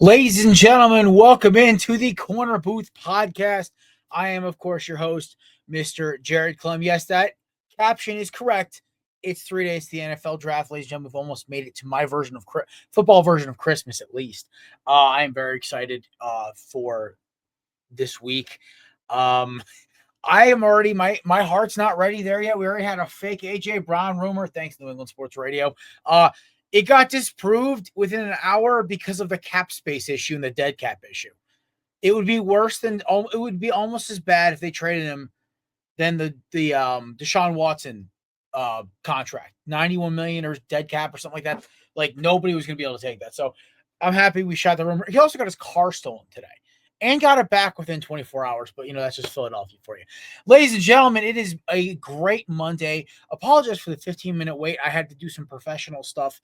Ladies and gentlemen, welcome into the Korner Booth Podcast. I am, of course, your host, Mr. Jared Klim. Yes, that caption is correct. It's 3 days to the NFL draft, ladies and gentlemen. We've almost made it to my version of football version of Christmas, at least. I am very excited for this week. I am already my heart's not ready there yet. We already had a fake AJ Brown rumor, thanks to New England Sports Radio. It got disproved within an hour because of the cap space issue and the dead cap issue. It would be worse than it would be almost as bad if they traded him than the Deshaun Watson contract. 91 million or dead cap or something like that. Like nobody was going to be able to take that. So I'm happy we shot the rumor. He also got his car stolen today and got it back within 24 hours. But, that's just Philadelphia for you. Ladies and gentlemen, it is a great Monday. Apologize for the 15-minute wait. I had to do some professional stuff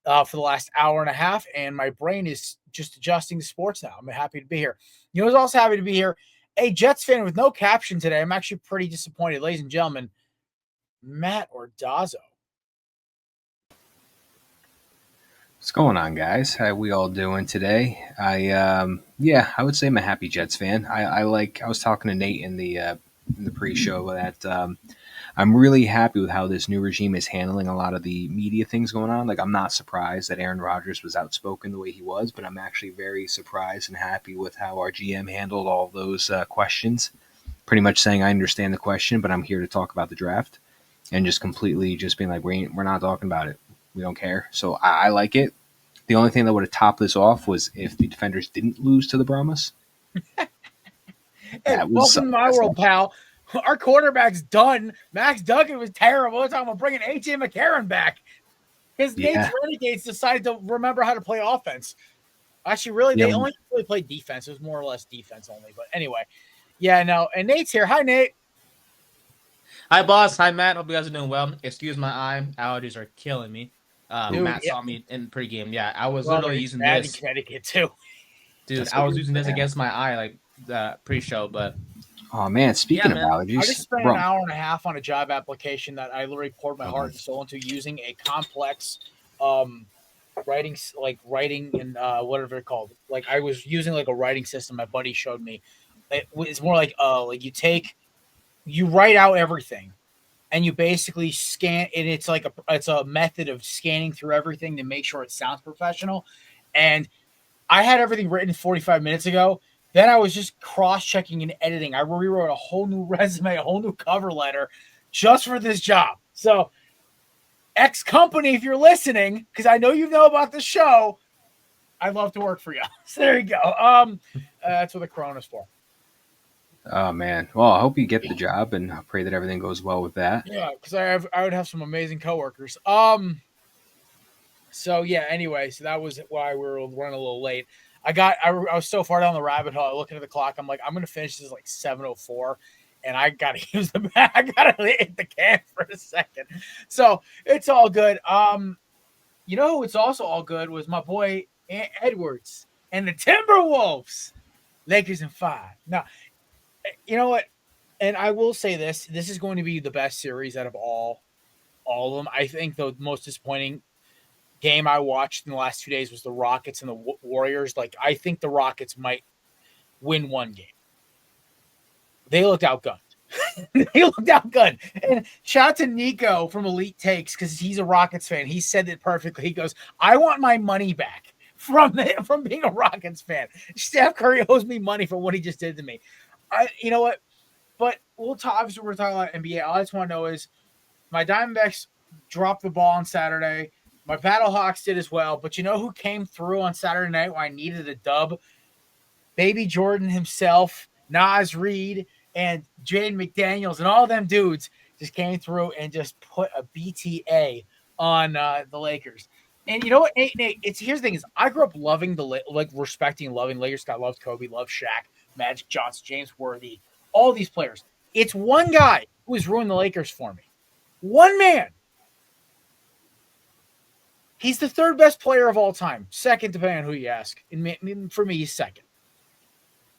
for the last hour and a half, and my brain is just adjusting to sports now. I'm happy to be here. I was also happy to be here. A Jets fan with no caption today. I'm actually pretty disappointed. Ladies and gentlemen, Matt Ordazzo. What's going on, guys? How we all doing today? I would say I'm a happy Jets fan. I was talking to Nate in the pre-show that I'm really happy with how this new regime is handling a lot of the media things going on. Like, I'm not surprised that Aaron Rodgers was outspoken the way he was, but I'm actually very surprised and happy with how our GM handled all those questions. Pretty much saying, I understand the question, but I'm here to talk about the draft, and just completely just being like, we're not talking about it. We don't care. So I like it. The only thing that would have topped this off was if the defenders didn't lose to the Brahmas. Welcome to my world, pal. Our quarterback's done. Max Duggan was terrible. We're talking about bringing A.J. McCarron back. Because Nate's Renegades decided to remember how to play offense. Actually, they only really played defense. It was more or less defense only. But anyway, and Nate's here. Hi, Nate. Hi, boss. Hi, Matt. Hope you guys are doing well. Excuse my eye. Allergies are killing me. Matt saw me in pregame. Yeah, I was literally using this. In Connecticut, too. Dude, I was using this against my eye, pre-show, but... Oh, man, speaking of allergies... I just spent an hour and a half on a job application that I literally poured my heart and soul into using a complex writing and whatever it's called. Like, I was using, a writing system my buddy showed me. It's more like you write out everything, and you basically scan, and it's a method of scanning through everything to make sure it sounds professional. And I had everything written 45 minutes ago. Then I was just cross-checking and editing. I rewrote a whole new resume, a whole new cover letter just for this job. So, ex-company, if you're listening, because I know you know about the show, I'd love to work for you. So there you go. That's what the Corona's for. Oh, man. Well, I hope you get the job, and I pray that everything goes well with that. Yeah, because I would have some amazing coworkers. So that was why we were running a little late. I was so far down the rabbit hole, looking at the clock. I'm like, I'm going to finish this 7:04, and I got to use the I got to hit the can for a second. So it's all good. It's also all good was my boy Ant Edwards and the Timberwolves. Lakers in 5. Now, you know what? And I will say this is going to be the best series out of all of them. I think the most disappointing game I watched in the last 2 days was the Rockets and the Warriors. I think the Rockets might win one game. They looked outgunned. And shout out to Nico from Elite Takes, because he's a Rockets fan. He said it perfectly. He goes, I want my money back from being a Rockets fan. Steph Curry owes me money for what he just did to me. You know what? But obviously we're talking about NBA. All I just want to know is my Diamondbacks dropped the ball on Saturday. My Battlehawks did as well. But you know who came through on Saturday night when I needed a dub? Baby Jordan himself, Nas Reed, and Jaden McDaniels, and all them dudes just came through and just put a BTA on the Lakers. And you know what, Nate? Here's the thing: is I grew up loving respecting, loving Lakers. I loved Kobe, loved Shaq, Magic Johnson, James Worthy, all these players. It's one guy who has ruined the Lakers for me. One man. He's the third best player of all time. Second, depending on who you ask. And for me, he's second.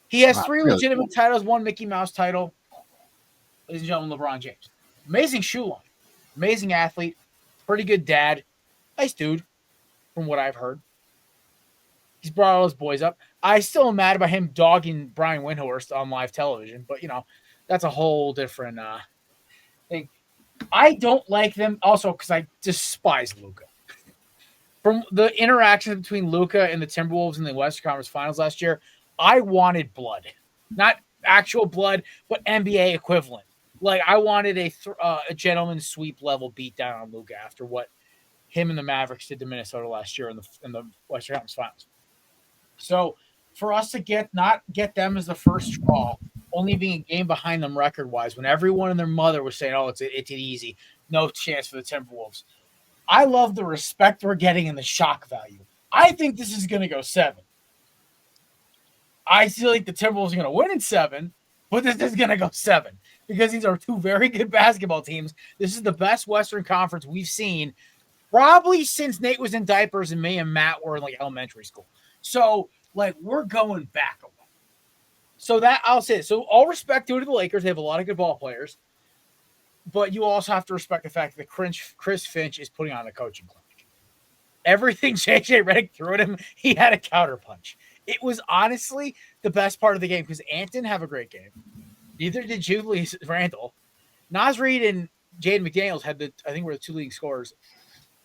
He has 3 legitimate titles, 1 Mickey Mouse title. Ladies and gentlemen, LeBron James. Amazing shoe line. Amazing athlete. Pretty good dad. Nice dude, from what I've heard. He's brought all his boys up. I still am mad about him dogging Brian Windhorst on live television, but that's a whole different thing. I don't like them also because I despise Luka. From the interaction between Luka and the Timberwolves in the Western Conference Finals last year, I wanted blood. Not actual blood, but NBA equivalent. Like, I wanted a gentleman's sweep level beatdown on Luka after what him and the Mavericks did to Minnesota last year in the Western Conference Finals. So for us to not get them as the first draw, only being a game behind them record-wise, when everyone and their mother was saying, "Oh, it's easy, no chance for the Timberwolves," I love the respect we're getting and the shock value. I think this is going to go 7. I feel like the Timberwolves are going to win in 7, but this is going to go 7 because these are two very good basketball teams. This is the best Western Conference we've seen probably since Nate was in diapers and me and Matt were in like elementary school. So, like, we're going back a while. So that I'll say it. So all respect due to the Lakers. They have a lot of good ball players. But you also have to respect the fact that Chris Finch is putting on a coaching clinic. Everything J.J. Redick threw at him, he had a counterpunch. It was honestly the best part of the game because Ant didn't have a great game. Neither did Julius Randle. Naz Reid and Jaden McDaniels had I think were the 2 leading scorers.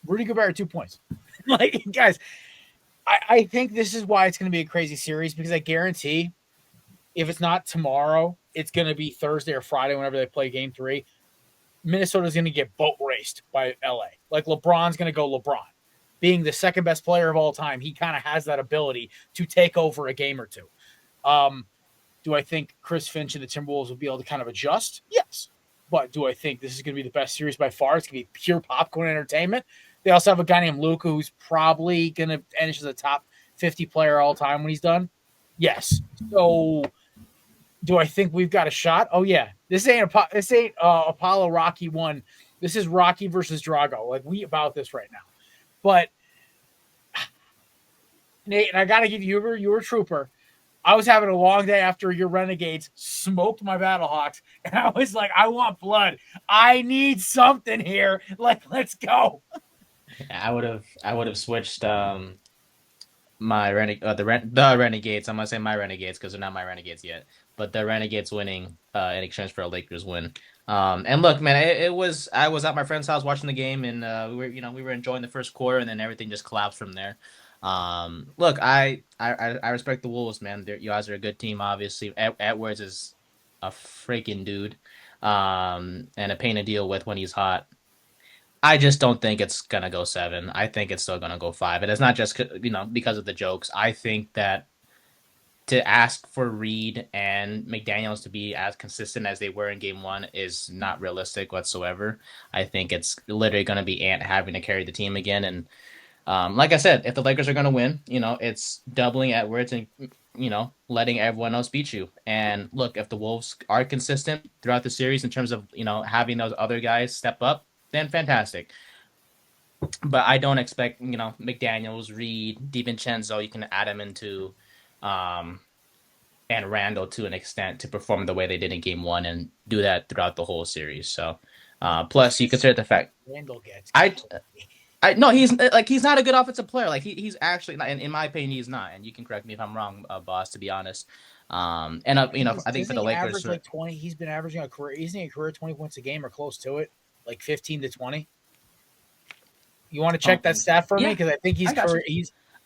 Rudy Gobert had 2 points. Like, guys, I think this is why it's going to be a crazy series because I guarantee if it's not tomorrow, it's going to be Thursday or Friday whenever they play game 3. Minnesota's going to get boat raced by LA. Like, LeBron's going to go LeBron. Being the second best player of all time, he kind of has that ability to take over a game or two. Do I think Chris Finch and the Timberwolves will be able to kind of adjust? Yes. But do I think this is going to be the best series by far? It's going to be pure popcorn entertainment. They also have a guy named Luka who's probably going to finish as a top 50 player all time when he's done. Yes. So do I think we've got a shot? Oh, yeah. This ain't Apollo Rocky 1. This is Rocky versus Drago. Like, we about this right now. But, Nate, and I got to give you were a trooper. I was having a long day after your Renegades smoked my Battlehawks, and I was like, I want blood. I need something here. Like, let's go. I would have switched my the Renegades. I'm gonna say my Renegades because they're not my Renegades yet, but the Renegades winning in exchange for a Lakers win. And look, man, I was at my friend's house watching the game, and we were enjoying the first quarter, and then everything just collapsed from there. Look, I respect the Wolves, man. You guys are a good team, obviously. Edwards is a freaking dude, and a pain to deal with when he's hot. I just don't think it's gonna go 7. I think it's still gonna go 5, and it's not just because of the jokes. I think that to ask for Reed and McDaniels to be as consistent as they were in Game 1 is not realistic whatsoever. I think it's literally gonna be Ant having to carry the team again, and like I said, if the Lakers are gonna win, it's doubling Edwards and letting everyone else beat you. And look, if the Wolves are consistent throughout the series in terms of having those other guys step up, then fantastic. But I don't expect, McDaniels, Reed, DiVincenzo, you can add them into, and Randall to an extent to perform the way they did in Game 1 and do that throughout the whole series. So, plus you consider the fact Randall gets. No, he's not a good offensive player. Like he's actually not, in my opinion, he's not. And you can correct me if I'm wrong, boss. To be honest, I think for the Lakers, like 20. He's been averaging isn't he a career 20 points a game or close to it? Like 15 to 20. You want to check that stat for me? Because I think he's.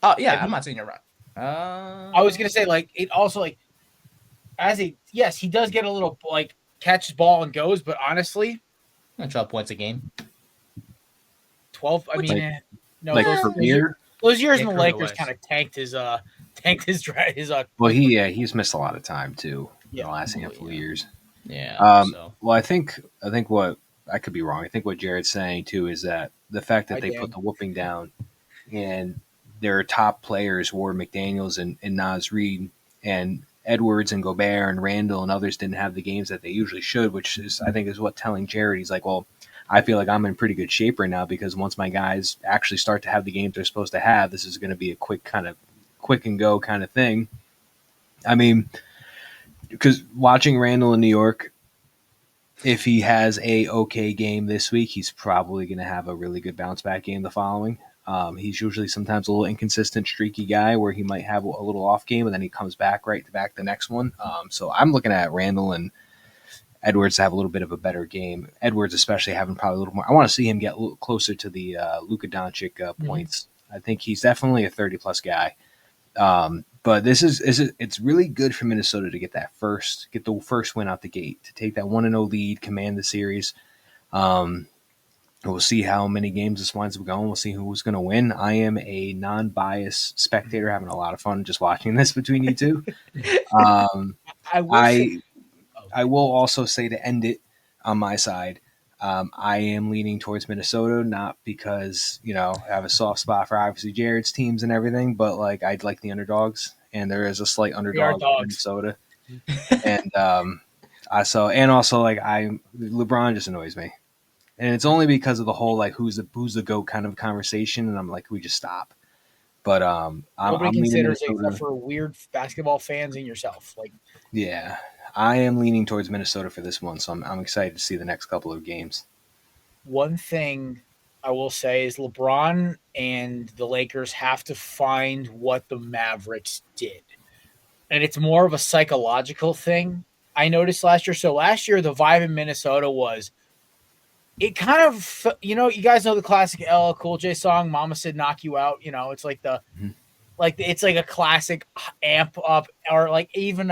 Oh yeah, I'm not saying you're right. I was gonna say it also yes, he does get a little catches ball and goes, but honestly, 12 points a game. 12. I mean, no, those years in the Lakers kind of tanked his. Well, he's missed a lot of time too in the last handful of years. Yeah. Well, I think what I could be wrong. I think what Jared's saying too is that the fact that they put the whooping down and their top players were McDaniels and Naz Reid, and Edwards and Gobert and Randall and others didn't have the games that they usually should, which is I think is what telling Jared. He's like, well, I feel like I'm in pretty good shape right now because once my guys actually start to have the games they're supposed to have, this is going to be a quick and go kind of thing. I mean, because watching Randall in New York, if he has a okay game this week, he's probably going to have a really good bounce back game the following. He's usually sometimes a little inconsistent, streaky guy where he might have a little off game, and then he comes back right to back the next one. So I'm looking at Randall and Edwards to have a little bit of a better game. Edwards especially having probably a little more. I want to see him get a little closer to the Luka Doncic points. I think he's definitely a 30-plus guy. But it's really good for Minnesota to get the first win out the gate, to take that 1-0 lead, command the series. We'll see how many games this winds up going. We'll see who's going to win. I am a non-biased spectator, having a lot of fun just watching this between you two. I will also say, to end it on my side, I am leaning towards Minnesota, not because, I have a soft spot for obviously Jared's teams and everything, but I'd like the underdogs, and there is a slight underdog in Minnesota. And LeBron just annoys me. And it's only because of the whole who's the GOAT kind of conversation, and I'm like, we just stop. But nobody considers it except for weird basketball fans and yourself. Yeah, I am leaning towards Minnesota for this one, so I'm excited to see the next couple of games. One thing I will say is LeBron and the Lakers have to find what the Mavericks did, and it's more of a psychological thing. I noticed last year. So last year, the vibe in Minnesota was. It kind of, you guys know the classic LL Cool J song, Mama Said Knock You Out. It's like it's like a classic amp up, or even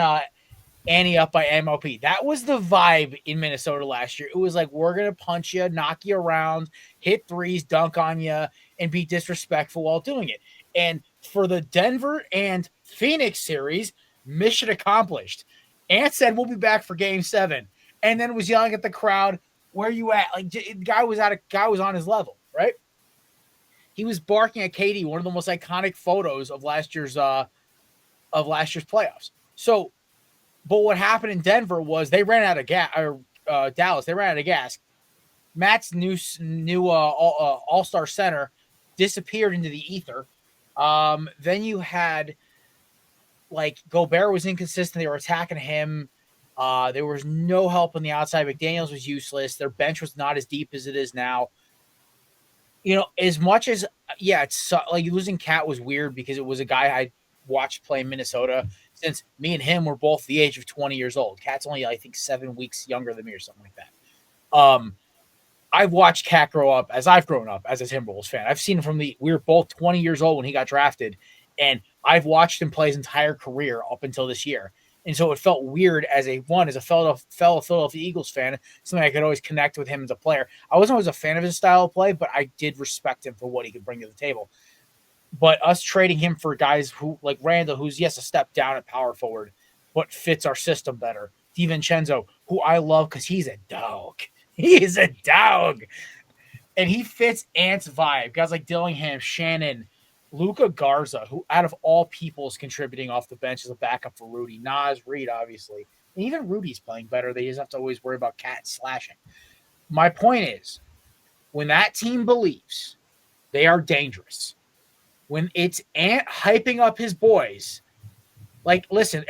Annie Up by MLP. That was the vibe in Minnesota last year. It was like, we're going to punch you, knock you around, hit threes, dunk on you, and be disrespectful while doing it. And for the Denver and Phoenix series, mission accomplished. Ant said, we'll be back for game 7. And then was yelling at the crowd, where you at? The guy was on his level, right? He was barking at KD, one of the most iconic photos of last year's playoffs. So, but what happened in Denver was they ran out of gas, or Dallas, they ran out of gas. Matt's new all-star center disappeared into the ether. Then you had Gobert was inconsistent. They were attacking him. There was no help on the outside. McDaniels was useless. Their bench was not as deep as it is now. As much as, it's losing Cat was weird because it was a guy I watched play in Minnesota since me and him were both the age of 20 years old. Cat's only, I think, 7 weeks younger than me or something like that. I've watched Cat grow up as I've grown up as a Timberwolves fan. I've seen him we were both 20 years old when he got drafted, and I've watched him play his entire career up until this year. And so it felt weird as a fellow Philadelphia Eagles fan, something I could always connect with him as a player. I wasn't always a fan of his style of play, but I did respect him for what he could bring to the table. But us trading him for guys who, like Randall, who's, yes, a step down at power forward, but fits our system better. DiVincenzo, who I love because he's a dog. He is a dog. And he fits Ant's vibe. Guys like Dillingham, Shannon, Luka Garza, who out of all people is contributing off the bench as a backup for Rudy. Naz Reid, obviously. And even Rudy's playing better. They just have to always worry about Cat slashing. My point is, when that team believes, they are dangerous. When it's Ant hyping up his boys, listen,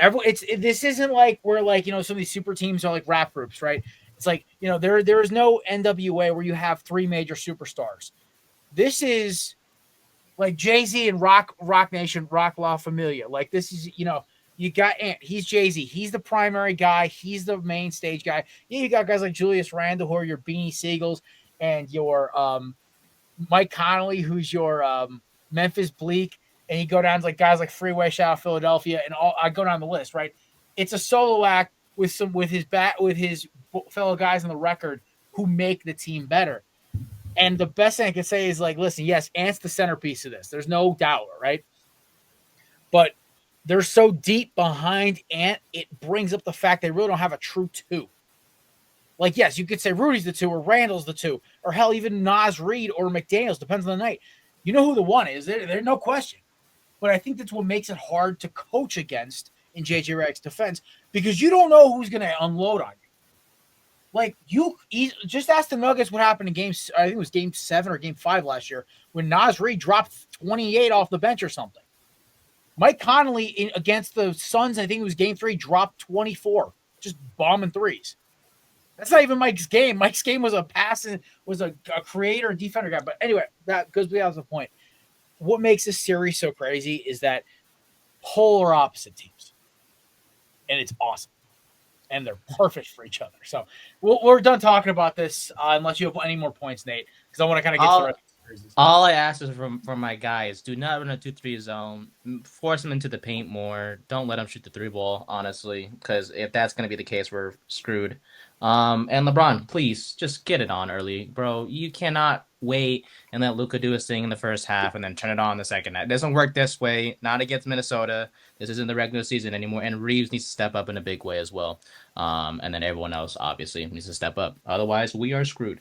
this isn't like we're some of these super teams are like rap groups, right? It's there is no NWA where you have 3 major superstars. This is like Jay-Z and Rock Nation, Rock La Familia. This is, you got Ant. He's Jay-Z. He's the primary guy. He's the main stage guy. You got guys like Julius Randle, who are your Beanie Siegels, and your Mike Connolly, who's your Memphis Bleak. And you go down to guys like Freeway, shout out Philadelphia, and all. I go down the list, right? It's a solo act with his fellow guys on the record who make the team better. And the best thing I can say is listen, yes, Ant's the centerpiece of this. There's no doubt, right? But they're so deep behind Ant, it brings up the fact they really don't have a true 2. Yes, you could say Rudy's the 2 or Randall's the 2, or hell, even Naz Reid or McDaniels, depends on the night. You know who the one is. There's no question. But I think that's what makes it hard to coach against in JJ Redick's defense, because you don't know who's going to unload on you. You just ask the Nuggets what happened in I think it was game 7 or game 5 last year when Naz Reid dropped 28 off the bench or something. Mike Connolly against the Suns, I think it was game 3, dropped 24, just bombing threes. That's not even Mike's game. Mike's game was a creator and defender guy. But anyway, that goes beyond the point. what makes this series so crazy is that polar opposite teams, and it's awesome, and they're perfect for each other. So we're done talking about this, unless you have any more points, Nate, because I want to kind of get to the rest of the series. All I ask is from my guys, do not run a 2-3 zone. Force them into the paint more. Don't let them shoot the 3-ball, honestly, because if that's going to be the case, we're screwed. And LeBron, please, just get it on early, bro. You cannot wait and let Luka do his thing in the first half and then turn it on in the second half. It doesn't work this way. Not against Minnesota. This isn't the regular season anymore. And Reeves needs to step up in a big way as well. And then everyone else, obviously, needs to step up. Otherwise, we are screwed.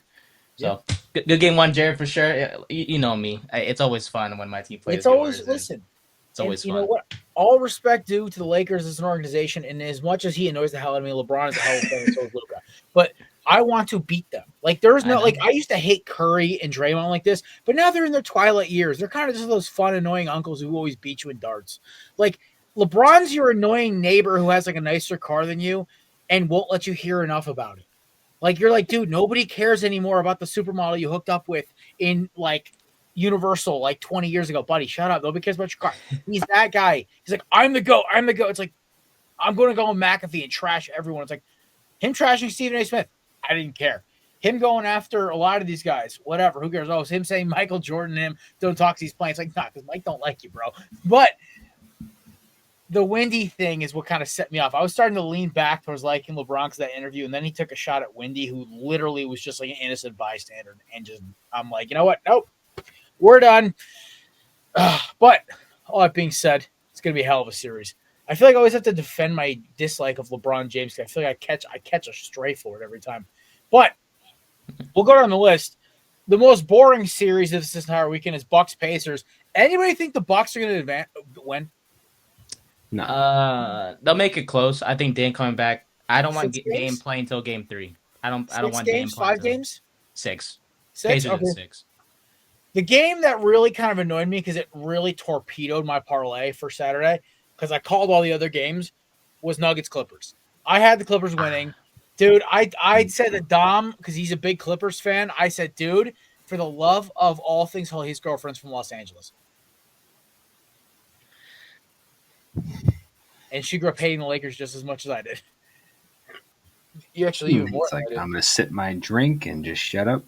So, good game one, Jared, for sure. You know me. It's always fun when my team plays. It's always, listen. It's always fun. You know what? All respect due to the Lakers as an organization, and as much as he annoys the hell out of me, LeBron is a hell of a player, so is Luka. But I want to beat them. Like, there's no, like, I used to hate Curry and Draymond like this, but now they're in their twilight years. They're kind of just those fun, annoying uncles who always beat you in darts. Like, LeBron's your annoying neighbor who has, like, a nicer car than you and won't let you hear enough about it. Like, you're like, dude, nobody cares anymore about the supermodel you hooked up with in, like, Universal, like, 20 years ago. Buddy, shut up. Nobody cares about your car. He's that guy. He's like, I'm the GOAT. I'm the GOAT. It's like, I'm going to go on McAfee and trash everyone. It's like, him trashing Stephen A. Smith. I didn't care. Him going after a lot of these guys. Whatever. Who cares? Oh, it's him saying Michael Jordan and him don't talk to these players. Like, nah, because Mike don't like you, bro. But the Wendy thing is what kind of set me off. I was starting to lean back towards liking LeBron because that interview, and then he took a shot at Wendy, who literally was just like an innocent bystander. And just, I'm like, you know what? Nope. We're done. But all that being said, it's going to be a hell of a series. I feel like I always have to defend my dislike of LeBron James. I feel like I catch a stray for it every time. But we'll go down the list. The most boring series of this entire weekend is Bucks Pacers. Anybody think the Bucks are going to win? No. They'll make it close. I think Dame coming back. I don't want Dame playing until game 3. I don't want Dame playing. 5 games? 6. Pacers okay. 6. The game that really kind of annoyed me because it really torpedoed my parlay for Saturday, because I called all the other games, was Nuggets Clippers. I had the Clippers winning. Dude, I said to Dom, because he's a big Clippers fan, I said, dude, for the love of all things, his girlfriend's from Los Angeles. And she grew up hating the Lakers just as much as I did. You actually even more. It's like, I'm going to sip my drink and just shut up.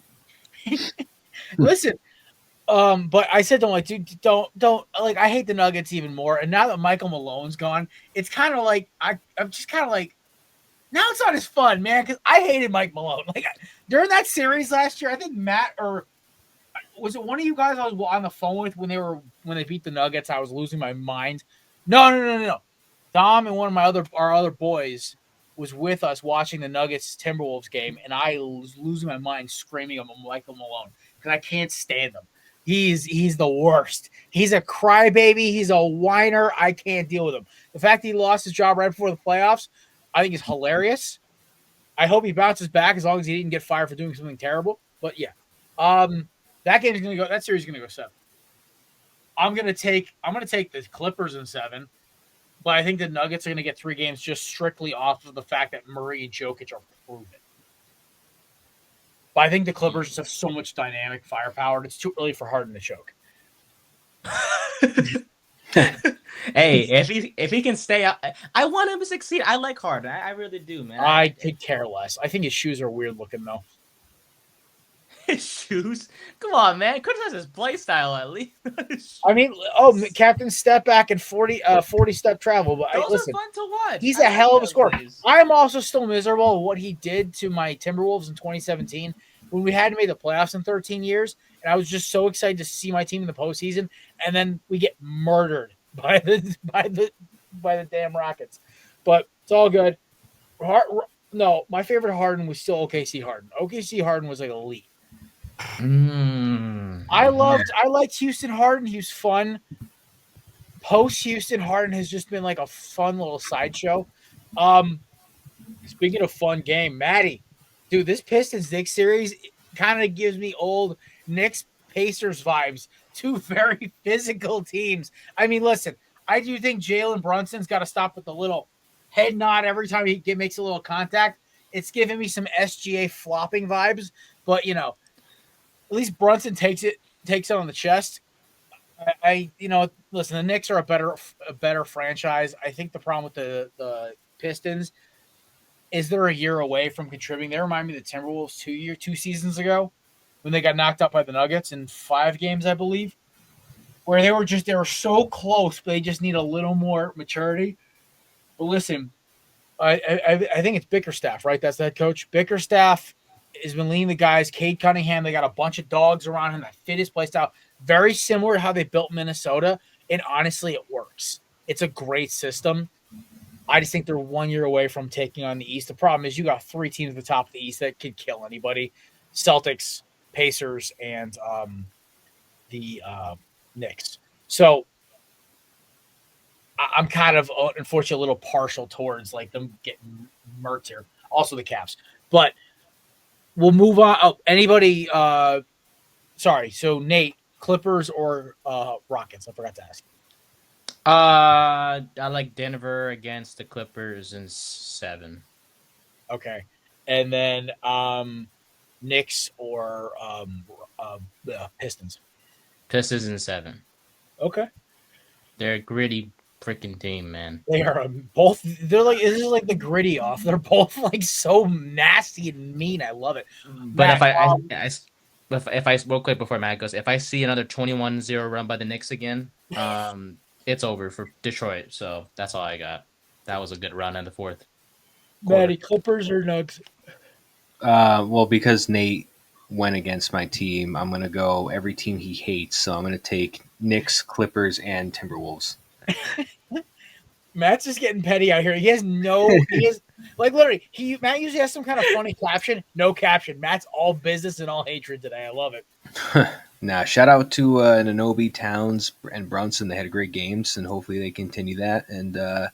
Listen, but I said to him, like, dude, don't, like, I hate the Nuggets even more. And now that Michael Malone's gone, it's kind of like, I'm just kind of like, now it's not as fun, man, because I hated Mike Malone. Like, during that series last year, I think Matt, or was it one of you guys I was on the phone with when they beat the Nuggets? I was losing my mind. No. Dom and one of our other boys was with us watching the Nuggets Timberwolves game, and I was losing my mind screaming at Michael Malone because I can't stand him. He's the worst. He's a crybaby. He's a whiner. I can't deal with him. The fact that he lost his job right before the playoffs, I think is hilarious. I hope he bounces back as long as he didn't get fired for doing something terrible. But yeah, that series is gonna go 7. I'm gonna take the Clippers in 7, but I think the Nuggets are gonna get 3 games just strictly off of the fact that Murray and Jokic are proven. But I think the Clippers just have so much dynamic firepower, and it's too early for Harden to choke. Hey, if he can stay out, I want him to succeed. I like Harden. I really do, man. I could care less. I think his shoes are weird looking, though. His shoes? Come on, man. Criticize his play style at least. I mean, Captain Step Back and 40 step travel. But Those listen, are fun to watch. He's a hell of a scorer. I'm also still miserable of what he did to my Timberwolves in 2017 when we hadn't made the playoffs in 13 years. And I was just so excited to see my team in the postseason. And then we get murdered by the damn Rockets. But it's all good. No, my favorite Harden was still OKC Harden. OKC Harden was like elite. I liked Houston Harden. He was fun. Post Houston Harden has just been like a fun little sideshow. Speaking of fun game, Maddie, dude, this Pistons Knicks series kind of gives me old Knicks Pacers vibes. 2 very physical teams. I mean, listen, I do think Jalen Brunson's got to stop with the little head nod every time he makes a little contact. It's giving me some SGA flopping vibes, but you know, at least Brunson takes it on the chest. Listen, the Knicks are a better franchise. I think the problem with the Pistons is they're a year away from contributing. They remind me of the Timberwolves 2 seasons ago when they got knocked out by the Nuggets in 5 games, I believe, where they were so close, but they just need a little more maturity. But listen, I think it's Bickerstaff, right? That's the head coach. Bickerstaff has been leading the guys. Cade Cunningham, they got a bunch of dogs around him that fit his play style. Very similar to how they built Minnesota. And honestly, it works. It's a great system. I just think they're 1 year away from taking on the East. The problem is you got 3 teams at the top of the East that could kill anybody. Celtics, Pacers, and the Knicks. So I'm kind of, unfortunately, a little partial towards like them getting murked here. Also the Caps. But we'll move on. Oh, anybody sorry. So Nate, Clippers or Rockets? I forgot to ask. I like Denver against the Clippers in 7. Okay. And then Knicks or Pistons. Pistons in 7. Okay. They're a gritty freaking team, man. They are both. They're like, this is like the gritty off. They're both like so nasty and mean. I love it. But if I real quick before Matt goes, if I see another 21-0 run by the Knicks again, it's over for Detroit. So that's all I got. That was a good run in the 4th. Matty, Clippers or Nugs? Well, because Nate went against my team, I'm going to go every team he hates. So I'm going to take Knicks, Clippers, and Timberwolves. Matt's just getting petty out here. He has like literally, Matt usually has some kind of funny caption. No caption. Matt's all business and all hatred today. I love it. Nah, shout out to Nanobi, Towns, and Brunson. They had great games, and hopefully they continue that. And I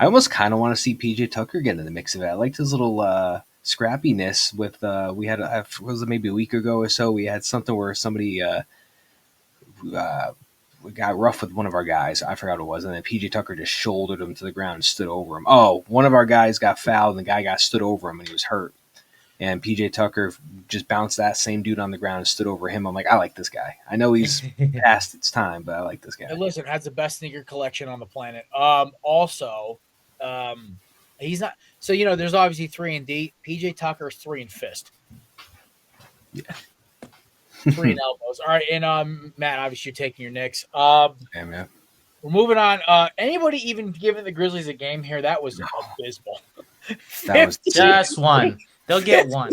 almost kind of want to see PJ Tucker get in the mix of it. I liked his little scrappiness with we had was it maybe a week ago or so, we had something where somebody we got rough with one of our guys. I forgot what it was, and then PJ Tucker just shouldered him to the ground and stood over him. Oh, one of our guys got fouled, and the guy got stood over him, and he was hurt. And PJ Tucker just bounced that same dude on the ground and stood over him. I'm like, I like this guy. I know he's past its time, but I like this guy. And listen, has the best sneaker collection on the planet. He's not. So there's obviously 3 and D. PJ Tucker's 3 and fist. Yeah. 3 and elbows. All right, and Matt, obviously you're taking your Knicks. Yeah, man. We're moving on. Anybody even giving the Grizzlies a game here? That was abysmal. That was just one. They'll get 1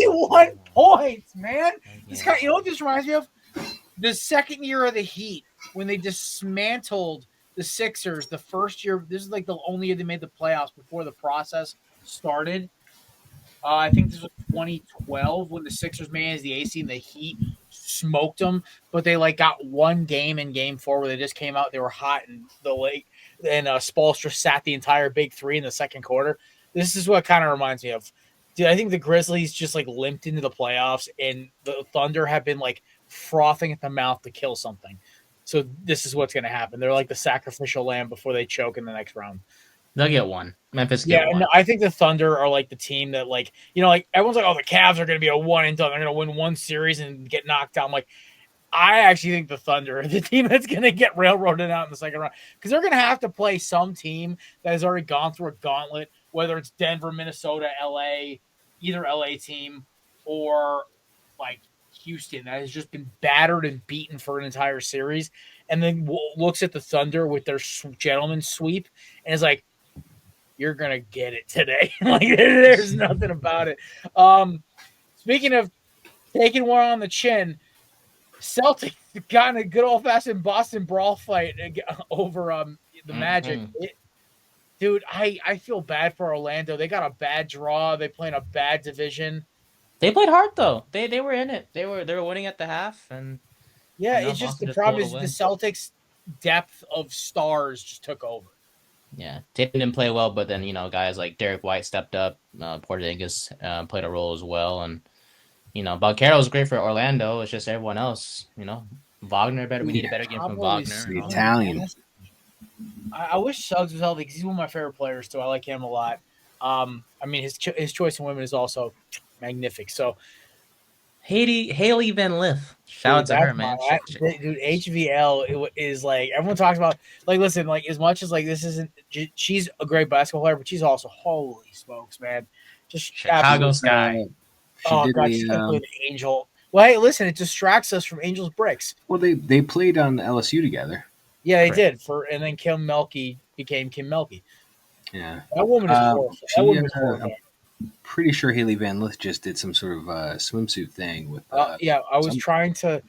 points, man. This guy, you know what this reminds me of? The second year of the Heat when they dismantled the Sixers. The first year, this is like the only year they made the playoffs before the process started. I think this was 2012 when the Sixers managed the AC and the Heat smoked them, but they like got one game in Game 4 where they just came out. They were hot in the lake, and Spoelstra sat the entire big 3 in the second quarter. This is what kind of reminds me of. Dude, I think the Grizzlies just like limped into the playoffs, and the Thunder have been like frothing at the mouth to kill something. So this is what's going to happen. They're like the sacrificial lamb before they choke in the next round. They'll get 1. Memphis Yeah, get 1. and I think the Thunder are like the team that like everyone's like, oh, the Cavs are going to be a 1 and done. They're going to win 1 series and get knocked out. I'm like, I actually think the Thunder are the team that's going to get railroaded out in the second round because they're going to have to play some team that has already gone through a gauntlet, whether it's Denver, Minnesota, LA, either LA team or like Houston that has just been battered and beaten for an entire series, and then looks at the Thunder with their gentleman sweep and is like, you're going to get it today. Like there's nothing about it. Speaking of taking one on the chin, Celtics got in a good old-fashioned Boston brawl fight over the Magic. Dude, I feel bad for Orlando. They got a bad draw. They play in a bad division. They played hard though. They were in it. They were winning at the half, and yeah, it's just the problem is the Celtics' depth of stars just took over. Yeah, Tatum didn't play well, but then guys like Derek White stepped up. Porzingis played a role as well, and Banchero was great for Orlando. It's just everyone else. Wagner better. We need a better game from Wagner. The Italian. I wish Suggs was healthy because he's one of my favorite players too. I like him a lot. I mean, his choice in women is also magnific. So Haley Van Lith. Shout out Dude, to her, man. dude, HVL is like everyone talks about. Like, listen, like as much as like this isn't, she's a great basketball player, but she's also holy smokes, man, just Chicago absolutely. Sky. Oh god, she's gonna play the Angel. Well, hey, listen, it distracts us from Angel's bricks. Well, they played on LSU together. Yeah, they did. And then Kim Melky became Kim Melky. Yeah, that woman is horrible. That woman is horrible. I'm pretty sure Haley Van Lith just did some sort of swimsuit thing with. Yeah, I was trying to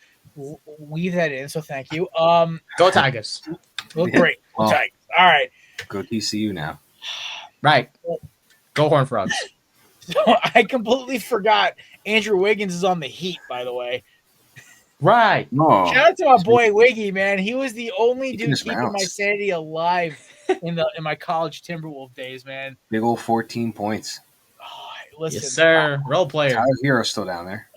weave that in, so thank you. Go Tigers. Look great. Well, Tigers. All right. Go TCU now. Right. Go Horned Frogs. So I completely forgot Andrew Wiggins is on the Heat, by the way. Right. Oh, shout out to my boy Wiggy, man. He was the only dude keeping my sanity alive in my college Timberwolves days, man. Big old 14 points. Oh, listen, yes, sir. Role player. Tyler Hero's still down there.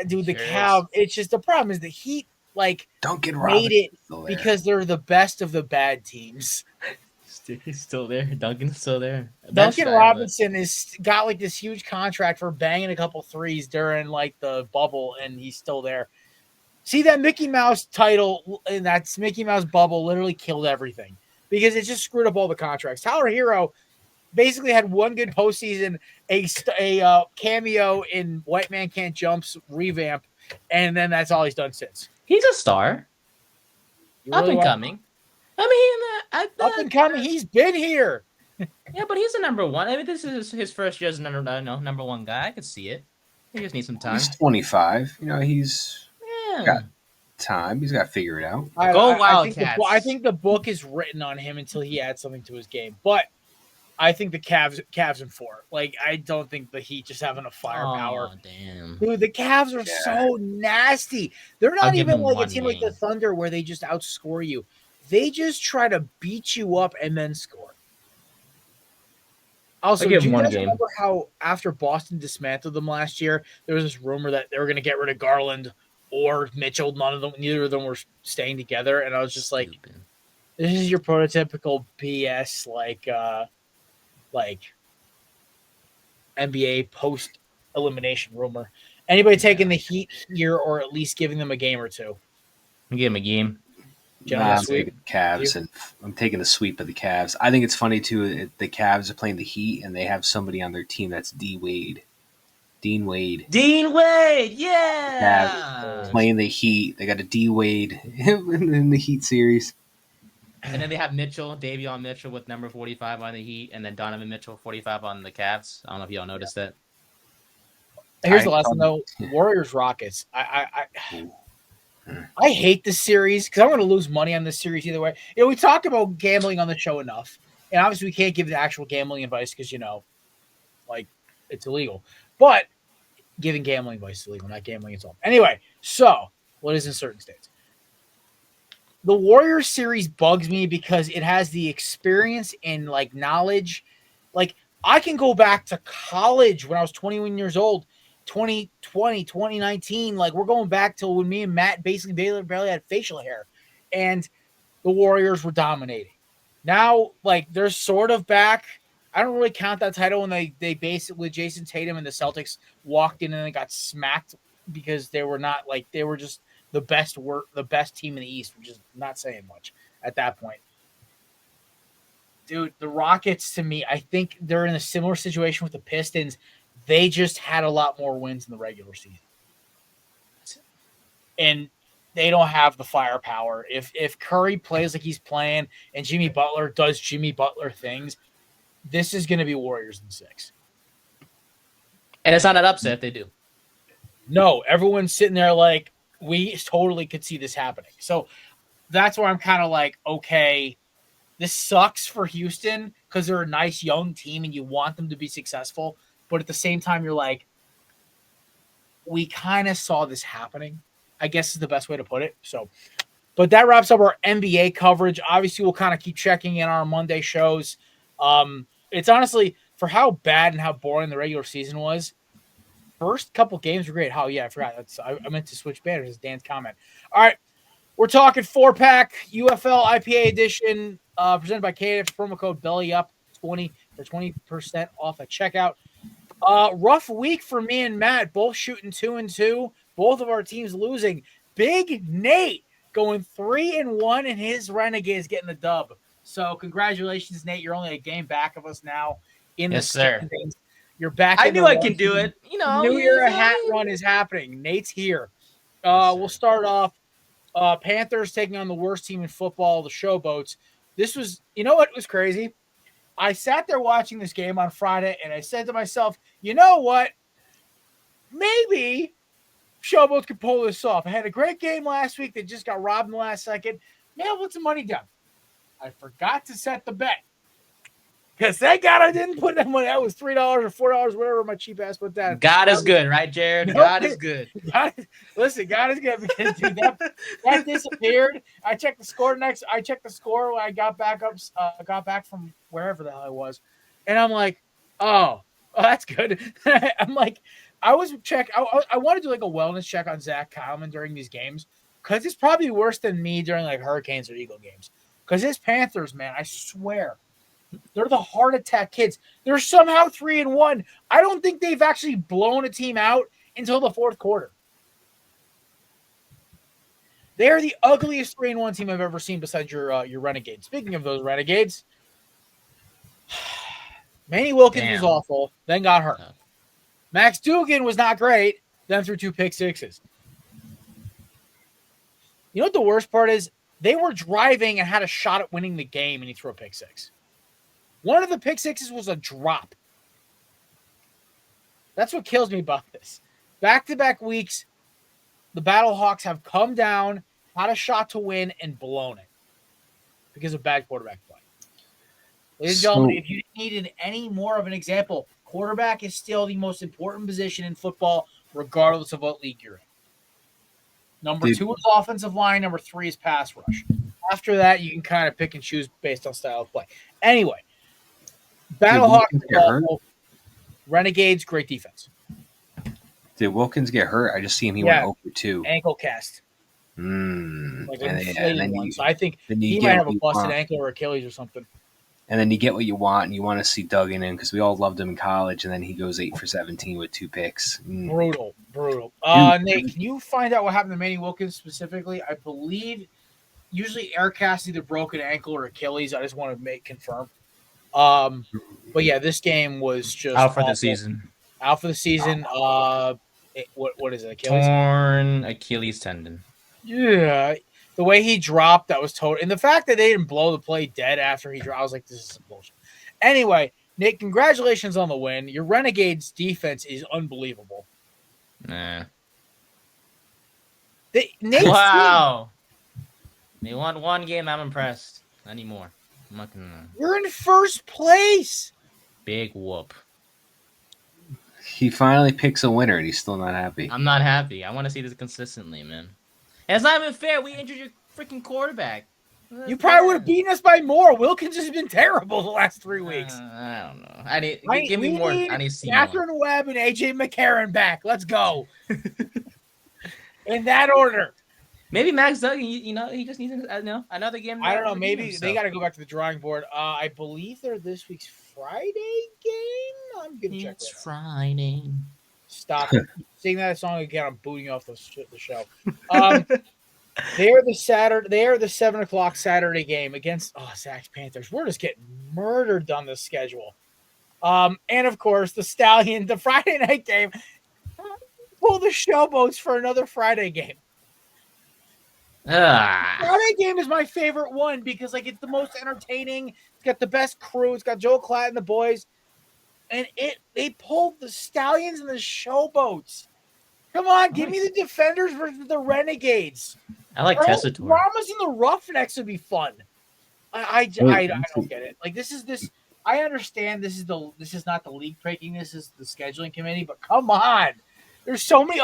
Dude, the Cavs. It's just the problem is the Heat don't get made it because they're the best of the bad teams. He's still there. Duncan's still there. Duncan Robinson has got like this huge contract for banging a couple threes during like the bubble, and he's still there. See, that Mickey Mouse title and that Mickey Mouse bubble literally killed everything because it just screwed up all the contracts. Tyler Hero basically had one good postseason, a cameo in White Man Can't Jump's revamp, and then that's all he's done since. He's a star. Up and coming. I mean, up and coming. He's been here. Yeah, but he's a number one. I mean, this is his first year as number one guy. I could see it. He just needs some time. He's 25. He's got time. He's got to figure it out. Go Wildcats. I think the book is written on him until he adds something to his game. But I think the Cavs in 4. Like, I don't think the Heat just having a firepower. Oh, damn. Dude, the Cavs are so nasty. They're not even like a team like the Thunder where they just outscore you. They just try to beat you up and then score. Also, do you guys remember how after Boston dismantled them last year, there was this rumor that they were going to get rid of Garland or Mitchell? Neither of them were staying together. And I was just like, this is your prototypical BS, like NBA post-elimination rumor. Anybody taking the Heat here or at least giving them a game or two? Give them a game. I'm taking the Cavs, and I'm taking the sweep of the Cavs. I think it's funny, too, the Cavs are playing the Heat, and they have somebody on their team that's Dean Wade, yeah! Playing the Heat. They got a D Wade in the Heat series. And then they have Davion Mitchell with number 45 on the Heat, and then Donovan Mitchell 45 on the Cavs. I don't know if y'all noticed that. Here's the lesson, though. Warriors-Rockets. I hate this series because I'm going to lose money on this series either way. We talk about gambling on the show enough. And obviously we can't give the actual gambling advice because, it's illegal. But giving gambling advice is illegal, not gambling itself. Anyway, so what is in certain states? The Warriors series bugs me because it has the experience and, knowledge. I can go back to college when I was 21 years old. 2020, 2019, we're going back to when me and Matt basically barely had facial hair, and the Warriors were dominating. Now, they're sort of back. I don't really count that title when they basically Jason Tatum and the Celtics walked in and they got smacked because they were not they were just the best team in the East, which is not saying much at that point. Dude, the Rockets, to me, I think they're in a similar situation with the Pistons. They just had a lot more wins in the regular season. And they don't have the firepower. If Curry plays like he's playing and Jimmy Butler does Jimmy Butler things, this is going to be Warriors in 6. And it's not an upset if they do. No, everyone's sitting there we totally could see this happening. So that's where I'm kind of okay, this sucks for Houston because they're a nice young team and you want them to be successful. But at the same time, you're we kind of saw this happening, I guess is the best way to put it. So, but that wraps up our NBA coverage. Obviously, we'll kind of keep checking in our Monday shows. It's honestly, for how bad and how boring the regular season was, first couple games were great. Oh, yeah, I forgot. I meant to switch banners. It's Dan's comment. All right, we're talking 4-pack UFL IPA edition presented by KF. Promo code BELLYUP20 for 20% off at checkout. Rough week for me and Matt, both shooting 2-2. Both of our teams losing. Big Nate going 3-1, and his Renegades getting the dub. So congratulations, Nate. You're only a game back of us now in the standings. You're back. I knew I can do it. New Year hat run is happening. Nate's here. We'll start off. Panthers taking on the worst team in football, the Showboats. This was, you know what was crazy? I sat there watching this game on Friday, and I said to myself, you know what? Maybe Showboats could pull this off. I had a great game last week. They just got robbed in the last second. Maybe I'll put some money down. I forgot to set the bet. Because thank God I didn't put that money. That was $3 or $4, whatever my cheap ass put down. God is good, right, Jared? God is good. Listen, God is good because dude, that disappeared. I checked the score when I got back from wherever the hell I was, and I'm like, oh, that's good. I'm like, I want to do like a wellness check on Zach Kyleman during these games because it's probably worse than me during like Hurricanes or Eagle games. Because his Panthers, man, I swear. They're the heart attack kids. They're somehow 3-1. I don't think they've actually blown a team out until the fourth quarter. They are the ugliest 3-1 team I've ever seen besides your Renegades. Speaking of those Renegades, Manny Wilkins was awful, then got hurt. Max Dugan was not great, then threw 2 pick sixes. You know what the worst part is? They were driving and had a shot at winning the game, and he threw a pick six. One of the pick sixes was a drop. That's what kills me about this. Back-to-back weeks, the Battlehawks have come down, had a shot to win, and blown it because of bad quarterback play. Ladies and gentlemen, if you needed any more of an example, quarterback is still the most important position in football, regardless of what league you're in. Number 2 is offensive line. Number 3 is pass rush. After that, you can kind of pick and choose based on style of play. Anyway, Battlehawks, Renegades, great defense. Did Wilkins get hurt? I just see him. He went 0-2. Ankle cast. Like so I think he might have a busted ankle or Achilles or something. And then you get what you want, and you want to see Duggan in because we all loved him in college, and then he goes 8 for 17 with 2 picks. Brutal. Nate, can you find out what happened to Manny Wilkins specifically? I believe usually aircast either broken ankle or Achilles. I just want to confirm. But yeah, this game was just out for the season. What is it? Achilles? Torn Achilles tendon. Yeah. The way he dropped, that was total. And the fact that they didn't blow the play dead after he dropped, I was like, this is some bullshit. Anyway, Nick, congratulations on the win. Your Renegades defense is unbelievable. Nah. Wow. They won one game. I'm impressed. Not anymore. I'm not gonna... You're in first place. Big whoop. He finally picks a winner, and he's still not happy. I'm not happy. I want to see this consistently, man. And it's not even fair. We injured your freaking quarterback. You probably would have beaten us by more. Wilkins has been terrible the last 3 weeks. I don't know. Give me more. I need to see Catherine more. Webb and AJ McCarron back. Let's go. In that order. Maybe Max Duggan, he just needs another game. I don't know. Maybe they got to go back to the drawing board. I believe they're this week's Friday game. I'm going to check. It's Friday. Stop it. Sing that song again. I'm booting you off the show. They are the 7:00 Saturday game against Zach's Panthers. We're just getting murdered on this schedule. And of course the Friday night game. Pull the Showboats for another Friday game. Friday game is my favorite one because it's the most entertaining. It's got the best crew. It's got Joe Klatt and the boys. And they pulled the Stallions and the Showboats. Come on, give me the Defenders versus the Renegades. I like Tessitore. Ramos and the Roughnecks would be fun. I don't get it. I understand this is not the league breaking. This is the scheduling committee. But come on, there's so many.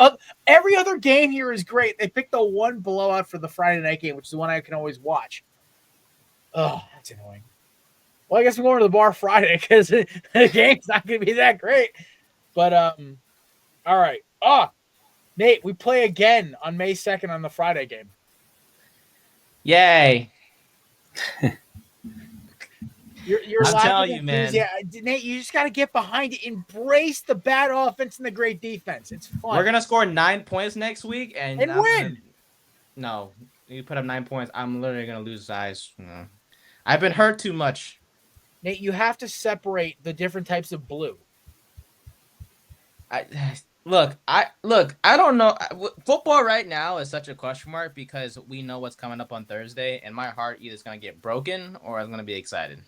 Every other game here is great. They picked the one blowout for the Friday night game, which is the one I can always watch. Oh, that's annoying. Well, I guess I'm going to the bar Friday because the game's not going to be that great. But, all right. Nate, we play again on May 2nd on the Friday game. Yay. You're I'm lack telling of you, man. enthusiasm. Nate, you just got to get behind it. Embrace the bad offense and the great defense. It's fun. We're gonna score 9 points next week, and And I'm win. gonna. No, you put up 9 points. I'm literally gonna lose eyes. No. I've been hurt too much. Nate, you have to separate the different types of blue. I look. I don't know. Football right now is such a question mark because we know what's coming up on Thursday, and my heart either is gonna get broken or I'm gonna be excited.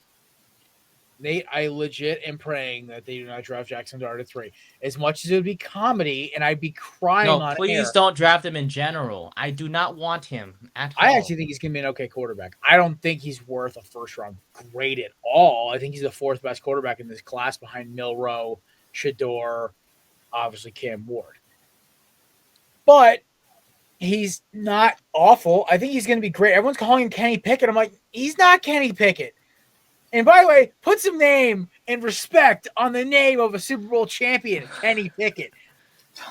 Nate, I legit am praying that they do not draft Jackson Dart at 3. As much as it would be comedy, and I'd be crying No, on please air. don't draft him in general. I do not want him at all. I actually think he's going to be an okay quarterback. I don't think he's worth a first-round grade at all. I think he's the fourth best quarterback in this class behind Milroe, Shador, obviously Cam Ward. But he's not awful. I think he's going to be great. Everyone's calling him Kenny Pickett. I'm like, he's not Kenny Pickett. And by the way, put some name and respect on the name of a Super Bowl champion, Kenny Pickett.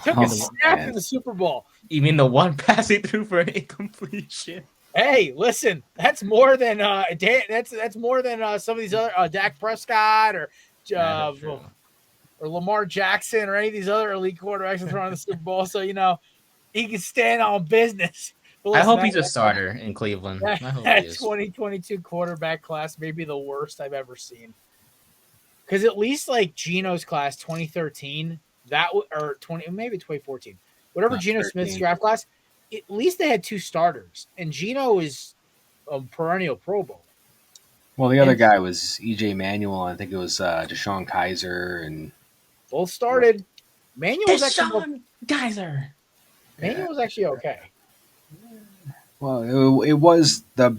Took a snap in the Super Bowl. You mean the one pass he threw for an incompletion? Hey, listen, that's more than that's more than some of these other Dak Prescott or Lamar Jackson or any of these other elite quarterbacks that throw in the Super Bowl. So he can stand on business. Listen, I hope he's a starter in Cleveland. That 2022 quarterback class may be the worst I've ever seen. Because at least like Geno's class 2013, or 2014, whatever Geno Smith's draft class, at least they had 2 starters, and Geno is a perennial Pro Bowl. Well, the other guy was E.J. Manuel. I think it was Deshaun Kaiser, and both started. Manuel was actually okay. Well, it was the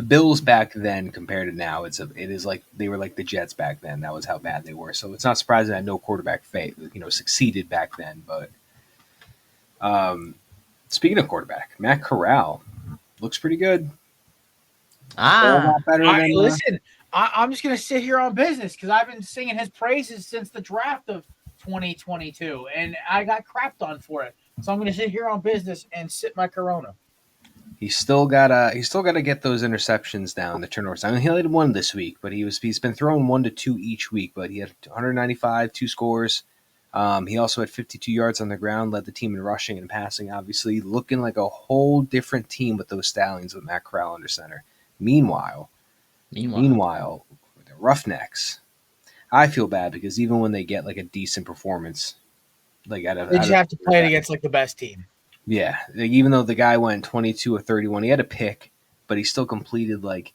Bills back then compared to now. It is like they were like the Jets back then. That was how bad they were. So it's not surprising that no quarterback succeeded back then. But speaking of quarterback, Matt Corral looks pretty good. Listen, I'm just gonna sit here on business because I've been singing his praises since the draft of 2022, and I got crapped on for it. So I'm gonna sit here on business and sip my Corona. He's still gotta get those interceptions down, the turnovers. I mean, he only had 1 this week, but he's been throwing 1 to 2 each week. But he had 195, 2 scores. He also had 52 yards on the ground, led the team in rushing and passing. Obviously, looking like a whole different team with those Stallions with Matt Corral under center. Meanwhile, the Roughnecks. I feel bad because even when they get like a decent performance, like they just have to play it against like the best team. Yeah, even though the guy went 22 or 31, he had a pick, but he still completed about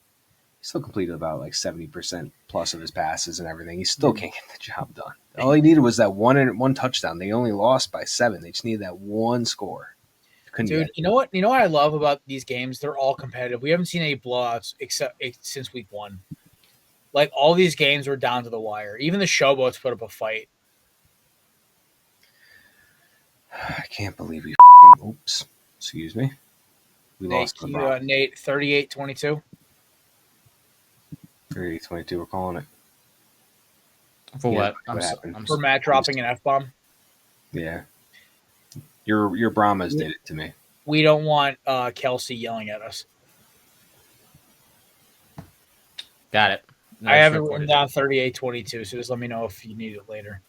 like 70% plus of his passes and everything. He still can't get the job done. All he needed was that one touchdown. They only lost by 7. They just needed that one score. Dude, you know what I love about these games? They're all competitive. We haven't seen any blowouts since week 1. Like all these games were down to the wire. Even the Showboats put up a fight. I can't believe we oops. Excuse me. We lost to Nate, 38-22. 38-22, we're calling it. For what? For Matt dropping an F-bomb. Yeah. Your Brahmas did it to me. We don't want Kelsey yelling at us. Got it. I have it written down 38-22, so just let me know if you need it later.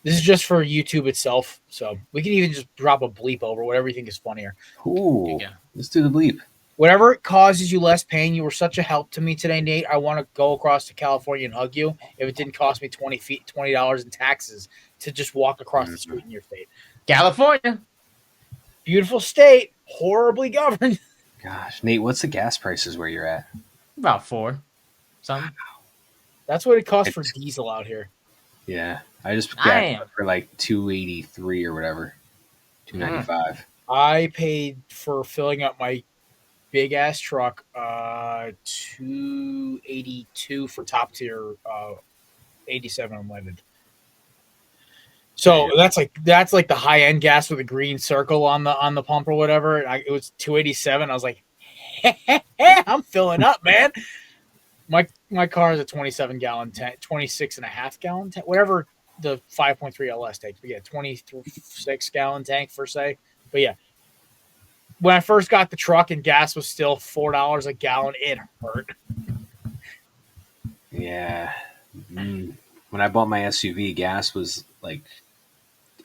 This is just for YouTube itself, so we can even just drop a bleep over whatever you think is funnier. Ooh, let's do the bleep. Whatever causes you less pain, you were such a help to me today, Nate. I want to go across to California and hug you if it didn't cost me $20 in taxes to just walk across the street in your state. California. Beautiful state, horribly governed. Gosh, Nate, what's the gas prices where you're at? About 4. Something. That's what it costs for diesel out here. Yeah. I just got for like $2.83 or whatever. $2.95. I paid for filling up my big ass truck $2.82 for top tier 87 unleaded. So that's like the high end gas with a green circle on the pump or whatever. It was $2.87. I was like, hey, I'm filling up, man. My car is a 27 gallon tank, 26 and a half gallon tank, whatever the 5.3 LS takes. But yeah, 26 gallon tank per se. But yeah, when I first got the truck and gas was still $4 a gallon, it hurt. Yeah, Yeah. When I bought my SUV, gas was like,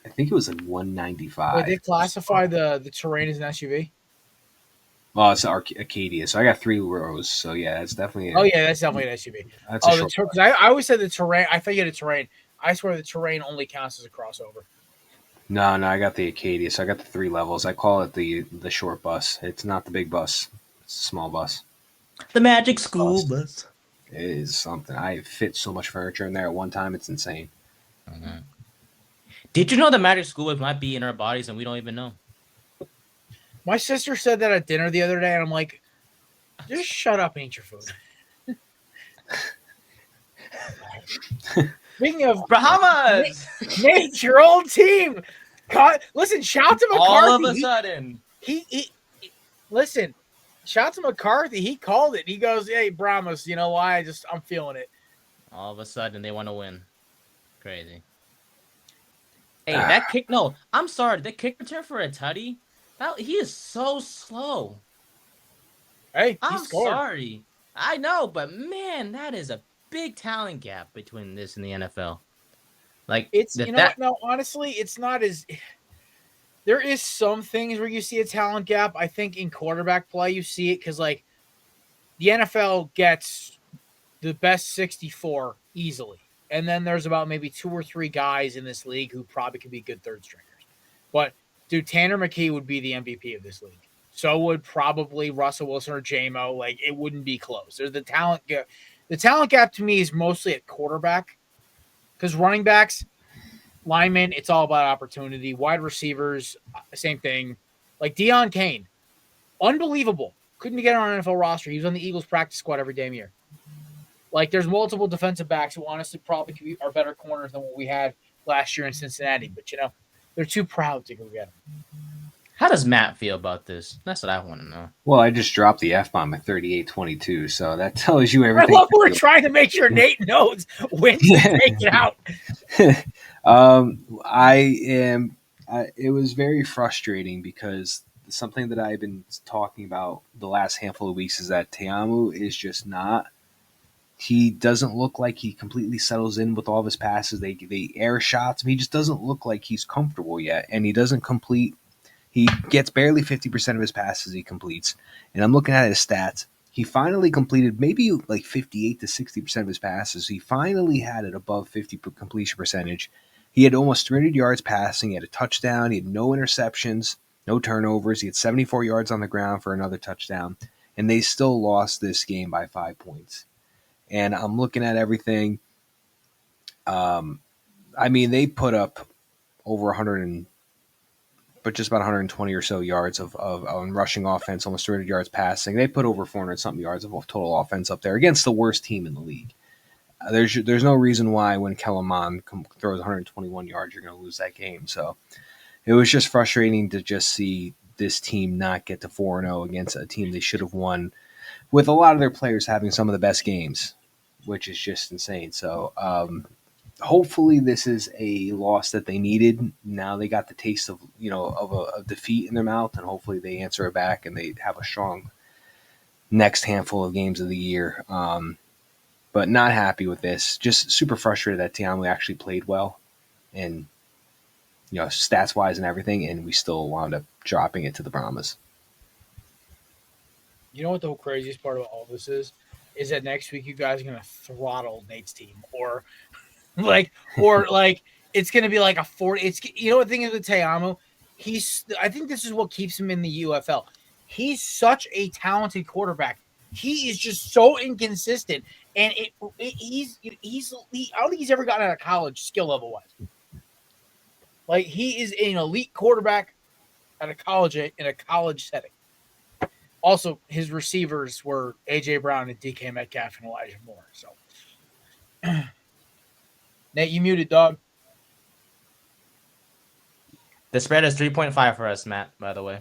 I think it was like 195. Wait, they classify the terrain as an SUV? Well, it's Acadia, so I got 3 rows. So yeah, it's definitely. Oh yeah, that's definitely an SUV. That's a short. Because I always said the terrain. I thought you had a terrain. I swear the terrain only counts as a crossover. No, I got the Acadia, so I got the 3 levels. I call it the short bus. It's not the big bus. It's a small bus. The magic school bus. It is something. I fit so much furniture in there at one time. It's insane. Mm-hmm. Did you know the magic school bus might be in our bodies and we don't even know? My sister said that at dinner the other day, and I'm like, just shut up and eat your food. Speaking of Bahamas, Nate, your old team. Listen, shout to McCarthy. all of a sudden, He listen. Shout to McCarthy. He called it. He goes, "Hey, Brahmas, you know why? I'm feeling it." All of a sudden, they want to win. Crazy. Hey, that kick. No, I'm sorry. The kick return for a tutty. He is so slow. Hey, I'm sorry. I know, but man, that is a big talent gap between this and the NFL. Like it's no, honestly, it's not as. There is some things where you see a talent gap. I think in quarterback play you see it because like the NFL gets the best 64 easily, and then there's about maybe 2 or 3 guys in this league who probably could be good third stringers. But dude, Tanner McKee would be the MVP of this league. So would probably Russell Wilson or J-Mo. Like, it wouldn't be close. There's the talent gap. The talent gap to me is mostly at quarterback because running backs, linemen, it's all about opportunity. Wide receivers, same thing. Like Deion Kane, unbelievable. Couldn't get on an NFL roster. He was on the Eagles practice squad every damn year. Like, there's multiple defensive backs who honestly probably are better corners than what we had last year in Cincinnati. But, they're too proud to go get them. How does Matt feel about this? That's what I want to know. Well, I just dropped the F-bomb at 38-22, so that tells you everything. I love we're trying to make sure Nate knows when to take it out. It was very frustrating because something that I've been talking about the last handful of weeks is that Teamu is just not. He doesn't look like he completely settles in with all of his passes. They air shots. He just doesn't look like he's comfortable yet, and he doesn't complete. He gets barely 50% of his passes he completes. And I'm looking at his stats. He finally completed maybe like 58 to 60% of his passes. He finally had it above 50 completion percentage. He had almost 300 yards passing. He had a touchdown. He had no interceptions, no turnovers. He had 74 yards on the ground for another touchdown. And they still lost this game by 5 points. And I'm looking at everything. They put up over 100 but just about 120 or so yards of rushing offense, almost 300 yards passing. They put over 400-something yards of total offense up there against the worst team in the league. There's no reason why when Kellen Mond throws 121 yards, you're going to lose that game. So it was just frustrating to just see this team not get to 4-0 against a team they should have won, with a lot of their players having some of the best games, which is just insane. So hopefully this is a loss that they needed. Now they got the taste of a defeat in their mouth, and hopefully they answer it back and they have a strong next handful of games of the year. But not happy with this. Just super frustrated that Teamu actually played well, and stats wise and everything, and we still wound up dropping it to the Brahmas. You know what the craziest part of all this is that next week you guys are gonna throttle Nate's team, or it's gonna be like a 40. It's the thing is with Teamu, I think this is what keeps him in the UFL. He's such a talented quarterback. He is just so inconsistent, and I don't think he's ever gotten out of college skill level wise. Like, he is an elite quarterback at a college in a college setting. Also, his receivers were A.J. Brown and DK Metcalf and Elijah Moore. So, Nate, you muted, dog. The spread is 3.5 for us, Matt, by the way.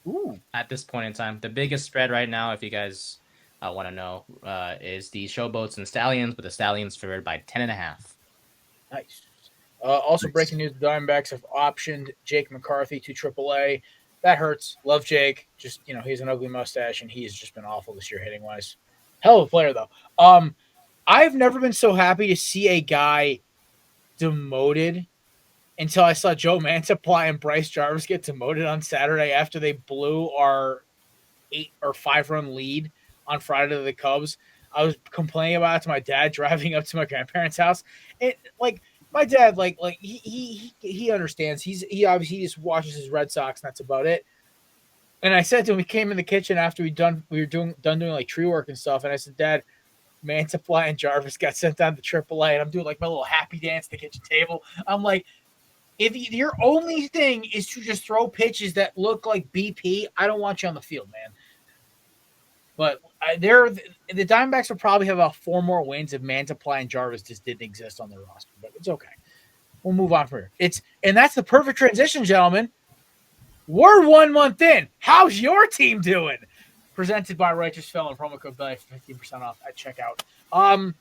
Ooh. At this point in time. The biggest spread right now, if you guys want to know, is the Showboats and Stallions, but the Stallions favored by 10.5. Nice. Also, breaking news, the Diamondbacks have optioned Jake McCarthy to AAA. That hurts. Love Jake. Just, he has an ugly mustache, and he's just been awful this year hitting-wise. Hell of a player, though. I've never been so happy to see a guy demoted until I saw Joe Mantiply and Bryce Jarvis get demoted on Saturday after they blew our 8 or 5 run lead on Friday to the Cubs. I was complaining about it to my dad driving up to my grandparents' house. And like my dad, he understands. He obviously just watches his Red Sox, and that's about it. And I said to him, we came in the kitchen after we were done doing like tree work and stuff. And I said, Dad, Mantiply and Jarvis got sent down to AAA, and I'm doing like my little happy dance at the kitchen table. I'm like, if your only thing is to just throw pitches that look like BP, I don't want you on the field, man. But the Diamondbacks will probably have about 4 more wins if Mantiply and Jarvis just didn't exist on their roster. But it's okay. We'll move on from here. And that's the perfect transition, gentlemen. We're 1 month in. How's your team doing? Presented by Righteous Felon, promo code Belly for 15% off at checkout.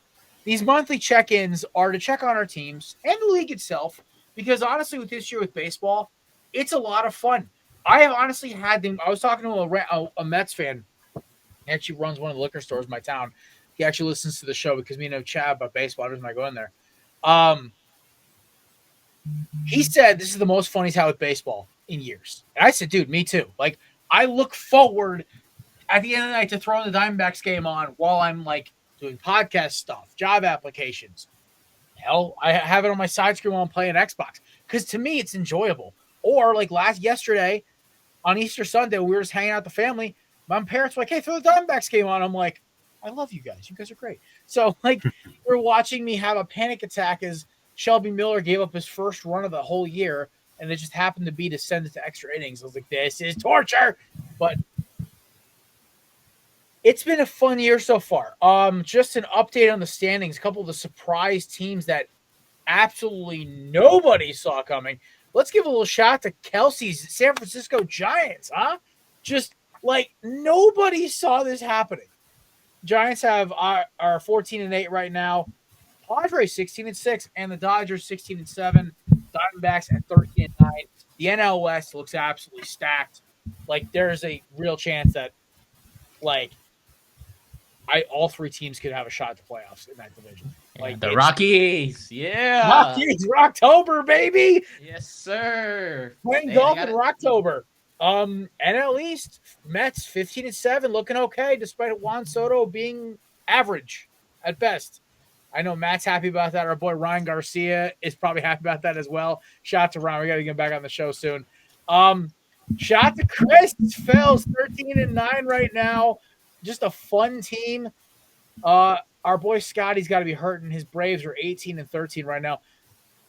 These monthly check-ins are to check on our teams and the league itself, because honestly, with this year with baseball, it's a lot of fun. I have honestly had them. I was talking to a Mets fan. He actually runs one of the liquor stores in my town. He actually listens to the show because me and him chat about baseball. I doesn't mind going there. He said this is the most fun he's had with baseball in years. And I said, dude, me too. Like, I look forward at the end of the night to throwing the Diamondbacks game on while I'm like doing podcast stuff, job applications. Hell, I have it on my side screen while I'm playing Xbox because to me it's enjoyable. Or like yesterday on Easter Sunday, we were just hanging out with the family. My parents were like, hey, throw the Diamondbacks game on. I'm like, I love you guys. You guys are great. So like we're watching me have a panic attack as Shelby Miller gave up his first run of the whole year, and it just happened to be to send it to extra innings. I was like, this is torture. But it's been a fun year so far. Just an update on the standings. A couple of the surprise teams that absolutely nobody saw coming. Let's give a little shout out to Kelsey's San Francisco Giants, huh? Just like nobody saw this happening. Giants have are 14-8 right now. Padres 16-6, and the Dodgers 16-7. Diamondbacks at 13-9. The NL West looks absolutely stacked. Like there's a real chance that all 3 teams could have a shot at the playoffs in that division. Like the Rockies, yeah, Rockies, Rocktober, baby. Yes, sir. Playing golf in Rocktober. NL East, Mets 15-7, looking okay despite Juan Soto being average at best. I know Matt's happy about that. Our boy Ryan Garcia is probably happy about that as well. Shout out to Ryan. We got to get him back on the show soon. Shout out to Chris Fells, 13-9 right now. Just a fun team. Our boy Scotty's got to be hurting. His Braves are 18-13 right now.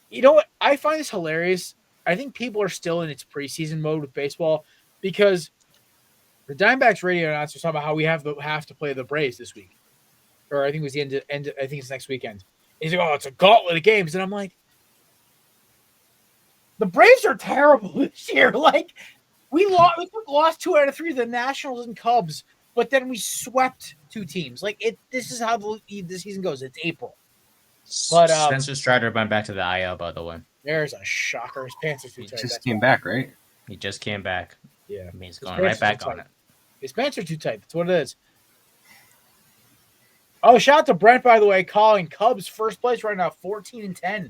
You know what? I find this hilarious. I think people are still in its preseason mode with baseball because the Diamondbacks radio announcers talk about how we have to play the Braves this week. Or I think it was the end. I think it's next weekend. He's like, oh, it's a gauntlet of games. And I'm like, the Braves are terrible this year. Like, we lost 2 out of 3 to the Nationals and Cubs, but then we swept 2 teams. Like, this is how the season goes. It's April. But Spencer Strider went back to the IL, by the way. There's a shocker. His pants are too tight. He just came back, right? He just came back. Yeah. I mean, he's going right back on it. His pants are too tight. That's what it is. Oh, shout out to Brent, by the way, calling Cubs first place right now, 14-10.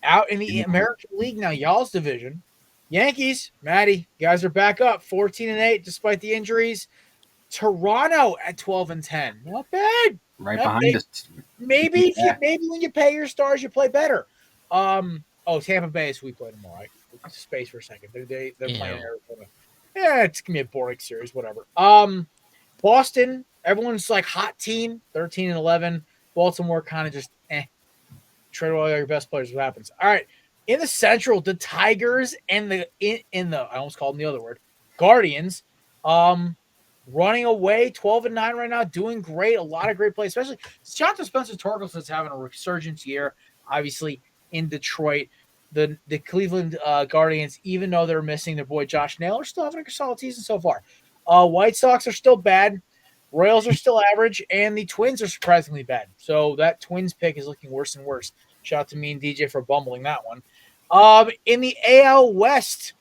Out in the American League now, y'all's division. Yankees, Matty, guys are back up, 14-8 despite the injuries. Toronto at 12-10. Not bad. Right behind us. Maybe when you pay your stars, you play better. Tampa Bay is who we play tomorrow. I space for a second. They're playing Arizona. Yeah, it's gonna be a boring series, whatever. Boston, everyone's like hot team, 13-11. Baltimore kind of just trade all your best players. What happens? All right, in the Central, the Tigers and the I almost called them the other word, Guardians, running away 12-9 right now, doing great. A lot of great plays, especially shout out to Spencer Torkelson's having a resurgence year. Obviously in Detroit. The Cleveland Guardians, even though they're missing their boy Josh Naylor, still having a solid season so far. White Sox are still bad. Royals are still average. And the Twins are surprisingly bad. So that Twins pick is looking worse and worse. Shout out to me and DJ for bumbling that one. In the AL West,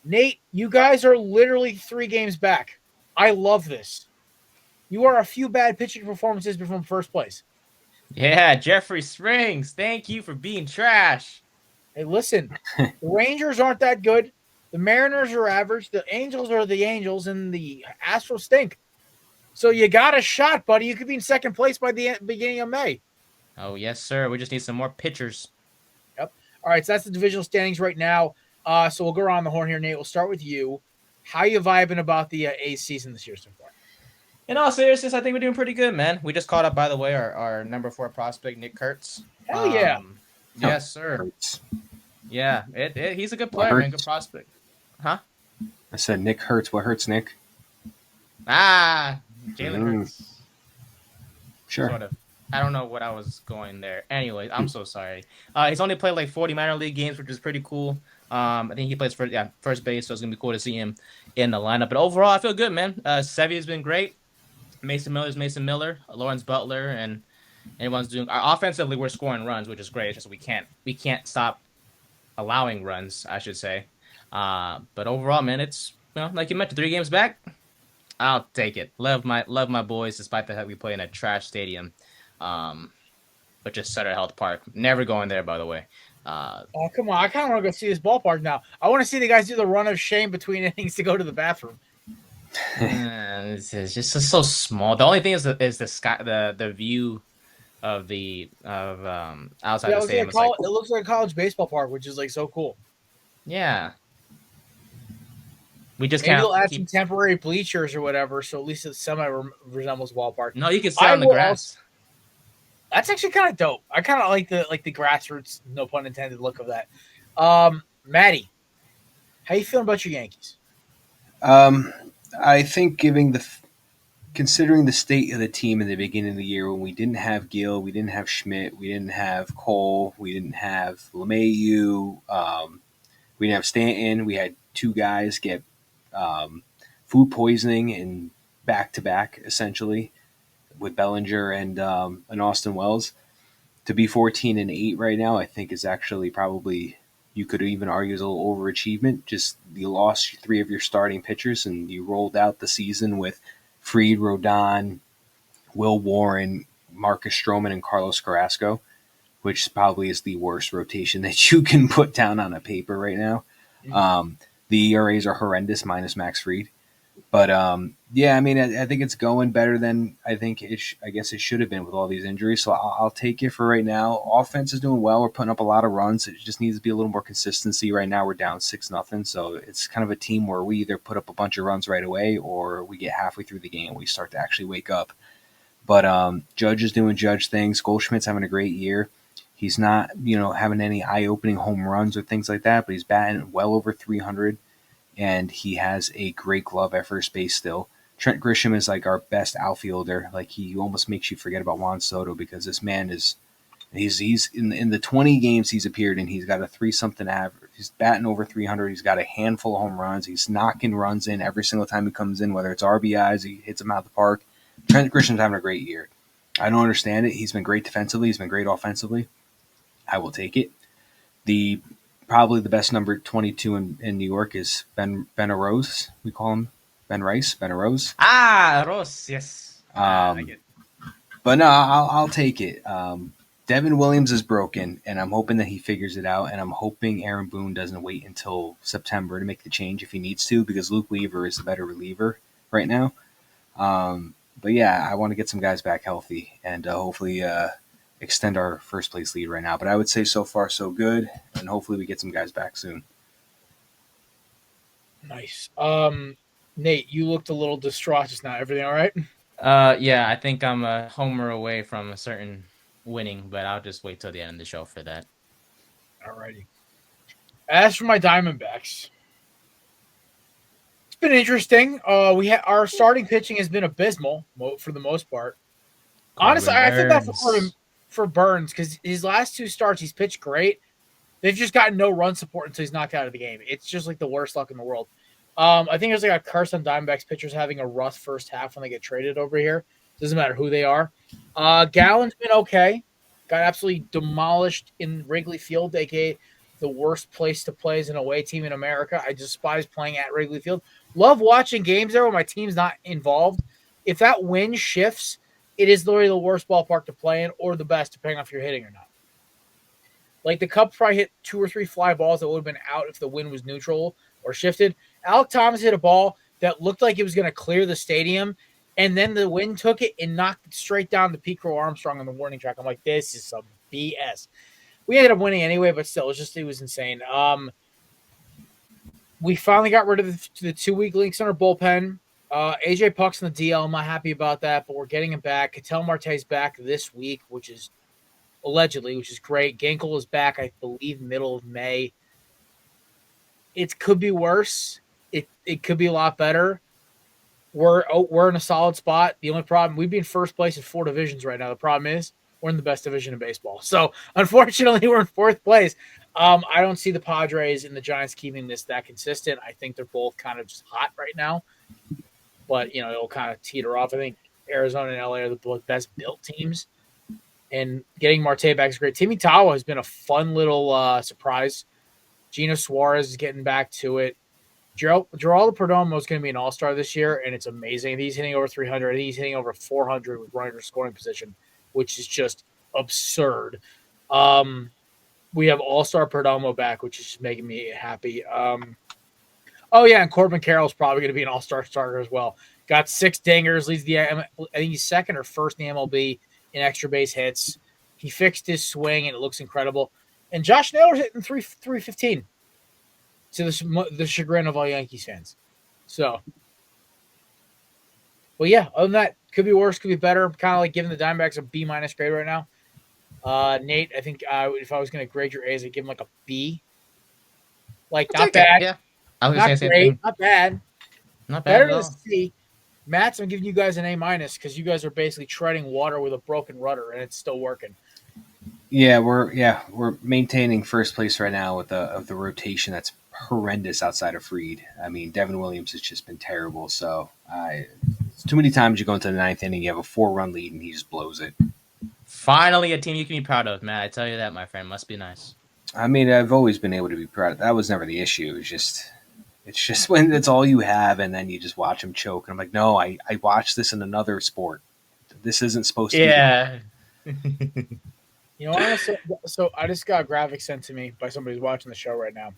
Nate, you guys are literally 3 games back. I love this. You are a few bad pitching performances from first place. Yeah, Jeffrey Springs, thank you for being trash. Hey, listen, the Rangers aren't that good. The Mariners are average. The Angels are the Angels, and the Astros stink. So you got a shot, buddy. You could be in second place by the beginning of May. Oh, yes, sir. We just need some more pitchers. Yep. All right, so that's the divisional standings right now. So we'll go around the horn here, Nate. We'll start with you. How you vibing about the A's season this year so far? In all seriousness, I think we're doing pretty good, man. We just caught up, by the way, our number 4 prospect, Nick Kurtz. Hell yeah. Yes, sir. Hurts. Yeah, he's a good player, man. Good prospect. Huh? I said Nick Hurts. What hurts, Nick? Jalen Hurts. Sure. Sort of. I don't know what I was going there. Anyway, I'm so sorry. He's only played like 40 minor league games, which is pretty cool. I think he plays for first base, so it's gonna be cool to see him in the lineup. But overall, I feel good, man. Sevy's been great. Mason Miller, Lawrence Butler, and everyone's doing. Offensively, we're scoring runs, which is great. It's just we can't stop allowing runs, I should say. But overall, man, it's like you mentioned, 3 games back. I'll take it. Love my boys, despite the fact we play in a trash stadium, which is Sutter Health Park. Never going there, by the way. Oh, come on. I kind of want to go see this ballpark now. I want to see the guys do the run of shame between innings to go to the bathroom. It's just so small. The only thing is the sky, the view of outside the stadium. It looks like a college baseball park, which is like so cool. Yeah. We just Maybe can't they'll add some temporary bleachers or whatever, so at least it semi resembles ballpark. No, you can sit on the grass. That's actually kind of dope. I kind of like the grassroots, no pun intended, look of that. Maddie, how you feeling about your Yankees? I think considering the state of the team in the beginning of the year, when we didn't have Gill, we didn't have Schmidt, we didn't have Cole, we didn't have LeMahieu, we didn't have Stanton, we had 2 guys get food poisoning in back-to-back, essentially, with Bellinger and Austin Wells. To be 14-8 right now, I think is actually probably, you could even argue, is a little overachievement. Just you lost 3 of your starting pitchers, and you rolled out the season with Fried, Rodon, Will Warren, Marcus Stroman, and Carlos Carrasco, which probably is the worst rotation that you can put down on a paper right now. Mm-hmm. The ERAs are horrendous, minus Max Fried. But, yeah, I mean, I think it's going better than I guess it should have been with all these injuries. So I'll take it for right now. Offense is doing well. We're putting up a lot of runs. It just needs to be a little more consistency. Right now we're down 6-0. So it's kind of a team where we either put up a bunch of runs right away or we get halfway through the game and we start to actually wake up. But Judge is doing Judge things. Goldschmidt's having a great year. He's not, having any eye-opening home runs or things like that, but he's batting well over 300. And he has a great glove at first base still. Trent Grisham is like our best outfielder. Like, he almost makes you forget about Juan Soto because this man he's in the 20 games he's appeared in, he's got a 3-something average. He's batting over 300. He's got a handful of home runs. He's knocking runs in every single time he comes in, whether it's RBIs, he hits them out of the park. Trent Grisham's having a great year. I don't understand it. He's been great defensively. He's been great offensively. I will take it. Probably the best number 22 in New York is Ben Arose. We call him Ben Rice. Rose, yes. I get it. But no, I'll take it. Devin Williams is broken, and I'm hoping that he figures it out. And I'm hoping Aaron Boone doesn't wait until September to make the change if he needs to, because Luke Weaver is the better reliever right now. But yeah, I want to get some guys back healthy and hopefully extend our first place lead right now. But I would say so far so good, and hopefully we get some guys back soon. Nice. Nate, you looked a little distraught just now. Everything all right? Yeah, I think I'm a homer away from a certain winning, but I'll just wait till the end of the show for that. Alrighty. As for my Diamondbacks, it's been interesting. Our starting pitching has been abysmal for the most part. Honestly, I think that's for Burns, because his last 2 starts, he's pitched great. They've just gotten no run support until he's knocked out of the game. It's just like the worst luck in the world. I think there's like a curse on Diamondbacks pitchers having a rough first half when they get traded over here. Doesn't matter who they are. Gallen's been okay. Got absolutely demolished in Wrigley Field, aka the worst place to play as an away team in America. I despise playing at Wrigley Field. Love watching games there where my team's not involved. If that wind shifts, it is literally the worst ballpark to play in or the best, depending on if you're hitting or not. Like the Cubs probably hit 2 or 3 fly balls that would have been out if the wind was neutral or shifted. Alek Thomas hit a ball that looked like it was going to clear the stadium, and then the wind took it and knocked it straight down to Pete Crow Armstrong on the warning track. I'm like, this is some BS. We ended up winning anyway, but still, it was insane. We finally got rid of the 2 weak links in our bullpen. AJ Puck's in the DL. I'm not happy about that, but we're getting him back. Ketel Marte's back this week, which is great. Ginkel is back, I believe, middle of May. It could be worse. It could be a lot better. We're in a solid spot. The only problem, we'd be in first place in 4 divisions right now. The problem is we're in the best division in baseball. So unfortunately, we're in 4th place. I don't see the Padres and the Giants keeping this that consistent. I think they're both kind of just hot right now. But, it'll kind of teeter off. I think Arizona and LA are the best built teams. And getting Marte back is great. Timmy Tawa has been a fun little surprise. Gino Suarez is getting back to it. Geraldo Perdomo is going to be an all-star this year, and it's amazing. He's hitting over 300. I think he's hitting over 400 with runner scoring position, which is just absurd. We have all-star Perdomo back, which is just making me happy. And Corbin Carroll's probably going to be an all-star starter as well. Got 6 dingers, leads I think he's second or first in the MLB in extra base hits. He fixed his swing, and it looks incredible. And Josh Naylor's hitting 315 to the chagrin of all Yankees fans. So, well, yeah, other than that, could be worse, could be better. Kind of like giving the Diamondbacks a B- grade right now. Nate, I think if I was going to grade your A's, I'd give them like a B. Like, not bad. Yeah. I was not going to say great, not bad. Not bad. Better than a C. Matt's, I'm giving you guys an A- because you guys are basically treading water with a broken rudder, and it's still working. Yeah, we're maintaining first place right now with the rotation that's horrendous outside of Fried. I mean, Devin Williams has just been terrible. So too many times you go into the 9th inning, you have a 4-run lead, and he just blows it. Finally, a team you can be proud of, Matt. I tell you that, my friend. Must be nice. I mean, I've always been able to be proud of that. Was never the issue. It's just when it's all you have, and then you just watch him choke. And I'm like, no, I watched this in another sport. This isn't supposed to be. Yeah. Honestly, so I just got a graphic sent to me by somebody who's watching the show right now.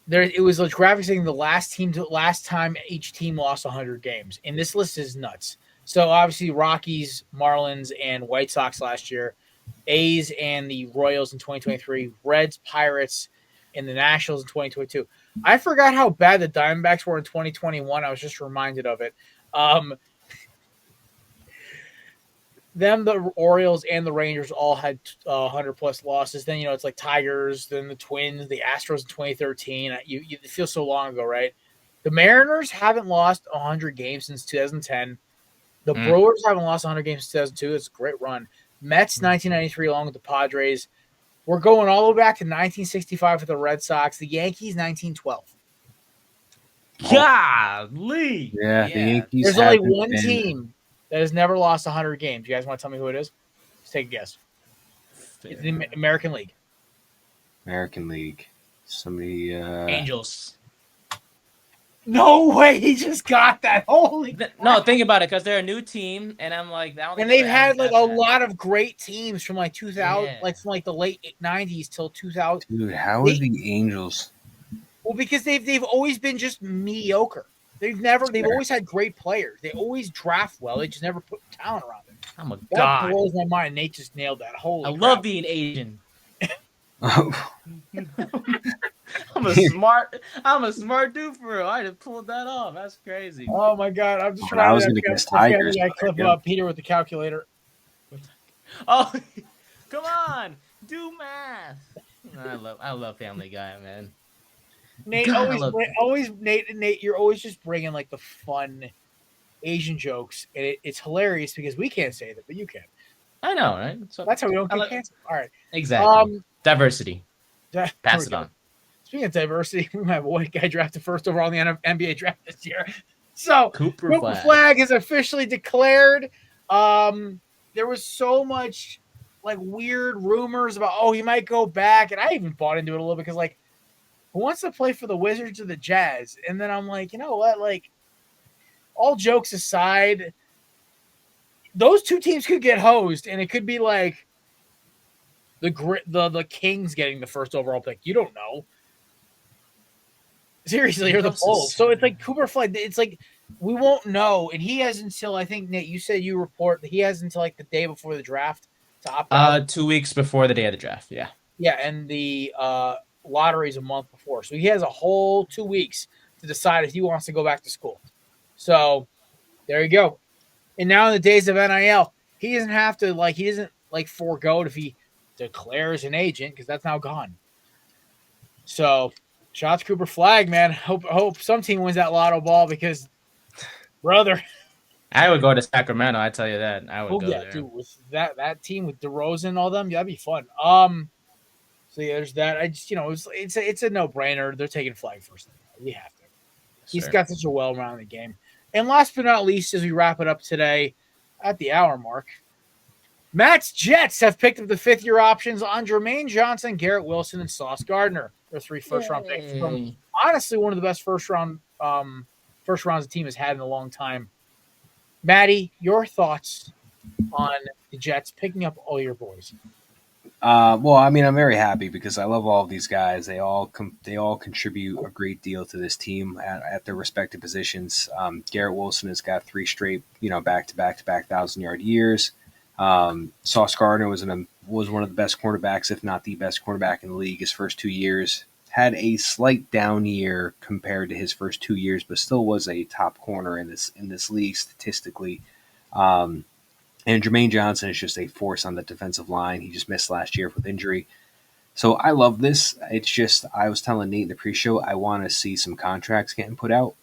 It was a graphic saying the last time each team lost 100 games, and this list is nuts. So obviously Rockies, Marlins, and White Sox last year, A's and the Royals in 2023, Reds, Pirates, and the Nationals in 2022. I forgot how bad the Diamondbacks were in 2021. I was just reminded of it. The Orioles and the Rangers all had 100-plus losses. Then, it's like Tigers, then the Twins, the Astros in 2013. It feels so long ago, right? The Mariners haven't lost 100 games since 2010. The Brewers haven't lost 100 games since 2002. It's a great run. Mets, 1993, along with the Padres. We're going all the way back to 1965 for the Red Sox. The Yankees, 1912. Golly. Yeah, the Yankees. There's only one team that has never lost 100 games. You guys want to tell me who it is? Just take a guess. It's the American League. American League. Somebody. Angels. No way! He just got that. Holy. No, think about it, because they're a new team, and I'm like, and they've had like a lot of great teams from like 2000, from like the late 90s till 2000. Dude, how are the Angels? Well, because they've always been just mediocre. They've always had great players. They always draft well. They just never put talent around them. I'm a that god. blows my mind. Nate just nailed that. Holy I crap. love being Asian. I'm a smart dude for real. I just pulled that off. That's crazy. Oh my god! I'm just I was going to guess Tigers. I clip up Peter with the calculator. Oh, come on, do math. I love Family Guy, man. Nate, Nate, you're always just bringing like the fun Asian jokes, and it's hilarious because we can't say that, but you can. I know, right? So that's how we don't get canceled. All right, exactly. Diversity. Pass it on. Speaking of diversity, we have a white guy drafted first overall in the NBA draft this year. So Cooper Flag is officially declared. There was so much like weird rumors about, he might go back, and I even bought into it a little bit because like who wants to play for the Wizards or the Jazz? And then I'm like, you know what? Like, all jokes aside, those two teams could get hosed, and it could be like the Kings getting the first overall pick. You don't know. Seriously, or the Bulls. So it's like Cooper Flag. It's like we won't know, and he has until I think Nate. You said you report that he has until like the day before the draft to opt out. 2 weeks before the day of the draft. Yeah. Yeah, and the lottery is a month before, so he has a whole 2 weeks to decide if he wants to go back to school. So there you go. And now in the days of NIL, he doesn't have to he doesn't forego it if he declares an agent because that's now gone. So shots Cooper Flag, man. Hope some team wins that lotto ball because, brother. I would go to Sacramento. I tell you that. I would go there. Dude, with that team with DeRozan and all them, that'd be fun. So yeah, there's that. I just it's a no brainer. They're taking Flag first. We have to. He's got such a well-rounded game. And last but not least, as we wrap it up today at the hour mark, Matt's Jets have picked up the fifth-year options on Jermaine Johnson, Garrett Wilson, and Sauce Gardner. They're 3 first-round picks. From, honestly, one of the best first rounds the team has had in a long time. Matty, your thoughts on the Jets picking up all your boys? Well, I mean, I'm very happy because I love all of these guys. They all contribute a great deal to this team at their respective positions. Garrett Wilson has got 3 straight, back-to-back 1,000-yard years. Sauce Gardner was one of the best cornerbacks, if not the best cornerback in the league his first 2 years. Had a slight down year compared to his first 2 years, but still was a top corner in this league statistically. And Jermaine Johnson is just a force on the defensive line. He just missed last year with injury. So I love this. It's just, I was telling Nate in the pre-show, I want to see some contracts getting put out.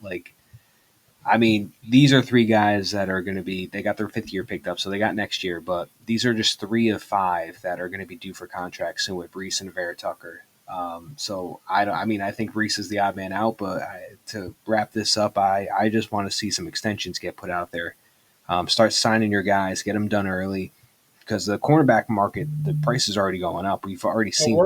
These are 3 guys that are going to be, they got their 5th year picked up, so they got next year, but these are just 3 of 5 that are going to be due for contracts soon with Brees and Vera Tucker. I think Brees is the odd man out, but to wrap this up, I just want to see some extensions get put out there. Start signing your guys, get them done early, because the cornerback market, the price is already going up. We've already seen. I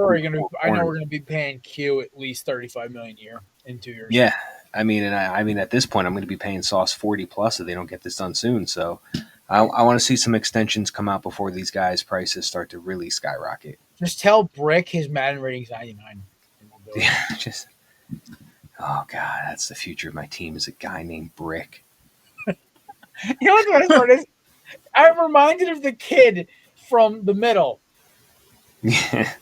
know we're going to be paying Q at least $35 million a year in 2 years. Yeah, I mean at this point, I'm going to be paying Sauce 40 plus if they don't get this done soon. So I want to see some extensions come out before these guys' prices start to really skyrocket. Just tell Brick his Madden rating's 99. Yeah, oh god, that's the future of my team is a guy named Brick. You know what the best part is? I'm reminded of the kid from The Middle. Yeah.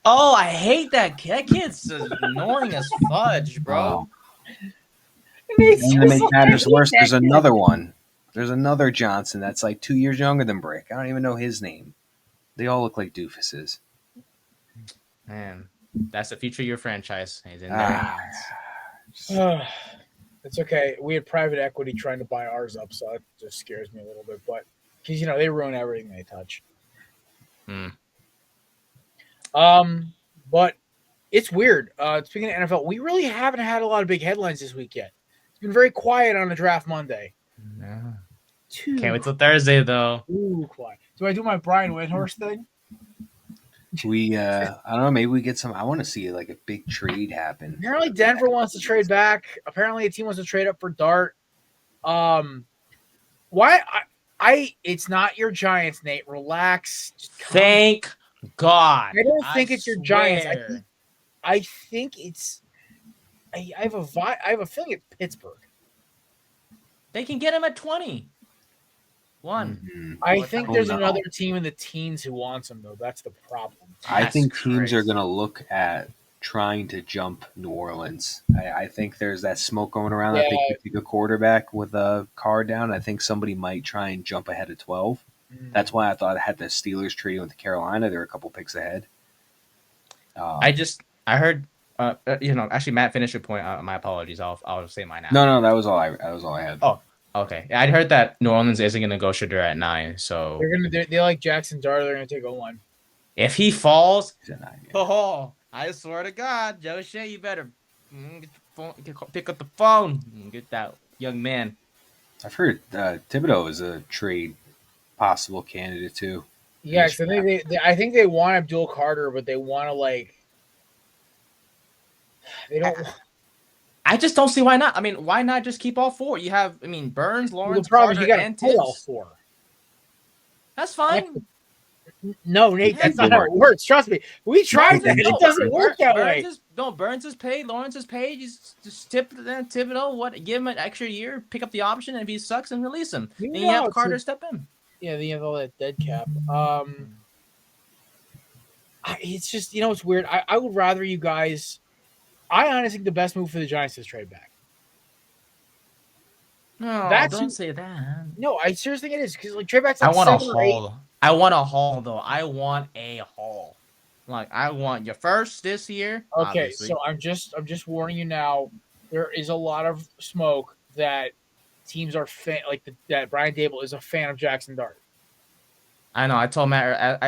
Oh, I hate that kid. That kid's annoying as fudge, bro. And to make matters worse, there's another one. There's another Johnson that's like 2 years younger than Brick. I don't even know his name. They all look like doofuses. Man, that's the future of your franchise. He's in their hands. It's okay. We had private equity trying to buy ours up, so it just scares me a little bit. But because they ruin everything they touch. But it's weird. Speaking of NFL, we really haven't had a lot of big headlines this week yet. It's been very quiet on a draft Monday. Yeah. Can't wait till Thursday though. Ooh, quiet. Do I do my Brian Windhorst thing? I don't know. Maybe we get some. I want to see like a big trade happen. Apparently, Denver wants to trade back. Apparently, a team wants to trade up for Dart. Why? It's not your Giants, Nate. Relax. Thank God. I don't think it's your Giants. I think it's. I have a feeling it's Pittsburgh. They can get him at 20. I think there's another team in the teens who wants him, though. That's the problem. I think teams are going to look at trying to jump New Orleans. I think there's that smoke going around. Yeah. I think you take a quarterback with a card down. I think somebody might try and jump ahead of 12. That's why I thought I had the Steelers trading with Carolina. They're a couple picks ahead. I heard. Actually, Matt, finish your point. My apologies. I'll say mine now. No, that was all I had. Oh. Okay, I heard that New Orleans isn't going to go Shedeur at 9, so they like Jackson Dart. They're going to take O-line. If he falls, I swear to God, Joe Shea, you better pick up the phone and get that young man. I've heard Thibodeau is a trade possible candidate too. Yeah, so I think they want Abdul Carter, but they want to They don't. I just don't see why not. I mean, why not just keep all four? You have, I mean, Burns, Lawrence, The problem is Carter, you got to and play all Tibbs. 4. That's fine. No, Nate, Yeah, that's not how it works. Trust me. We tried that. It doesn't work that way. Burns is paid. Lawrence is paid. You just tip it over. Give him an extra year, pick up the option, and if he sucks, then release him. And you have Carter step in. Yeah, you have all that dead cap. It's just, it's weird. I would rather you guys. I honestly think the best move for the Giants is trade back. No, don't say that. No, I seriously think it is because trade back's I want a haul. I want a haul though. I want a haul. Like I want your first this year. Okay, obviously. So I'm just warning you now. There is a lot of smoke that teams are that Brian Dable is a fan of Jackson Dart. I know. I told Matt.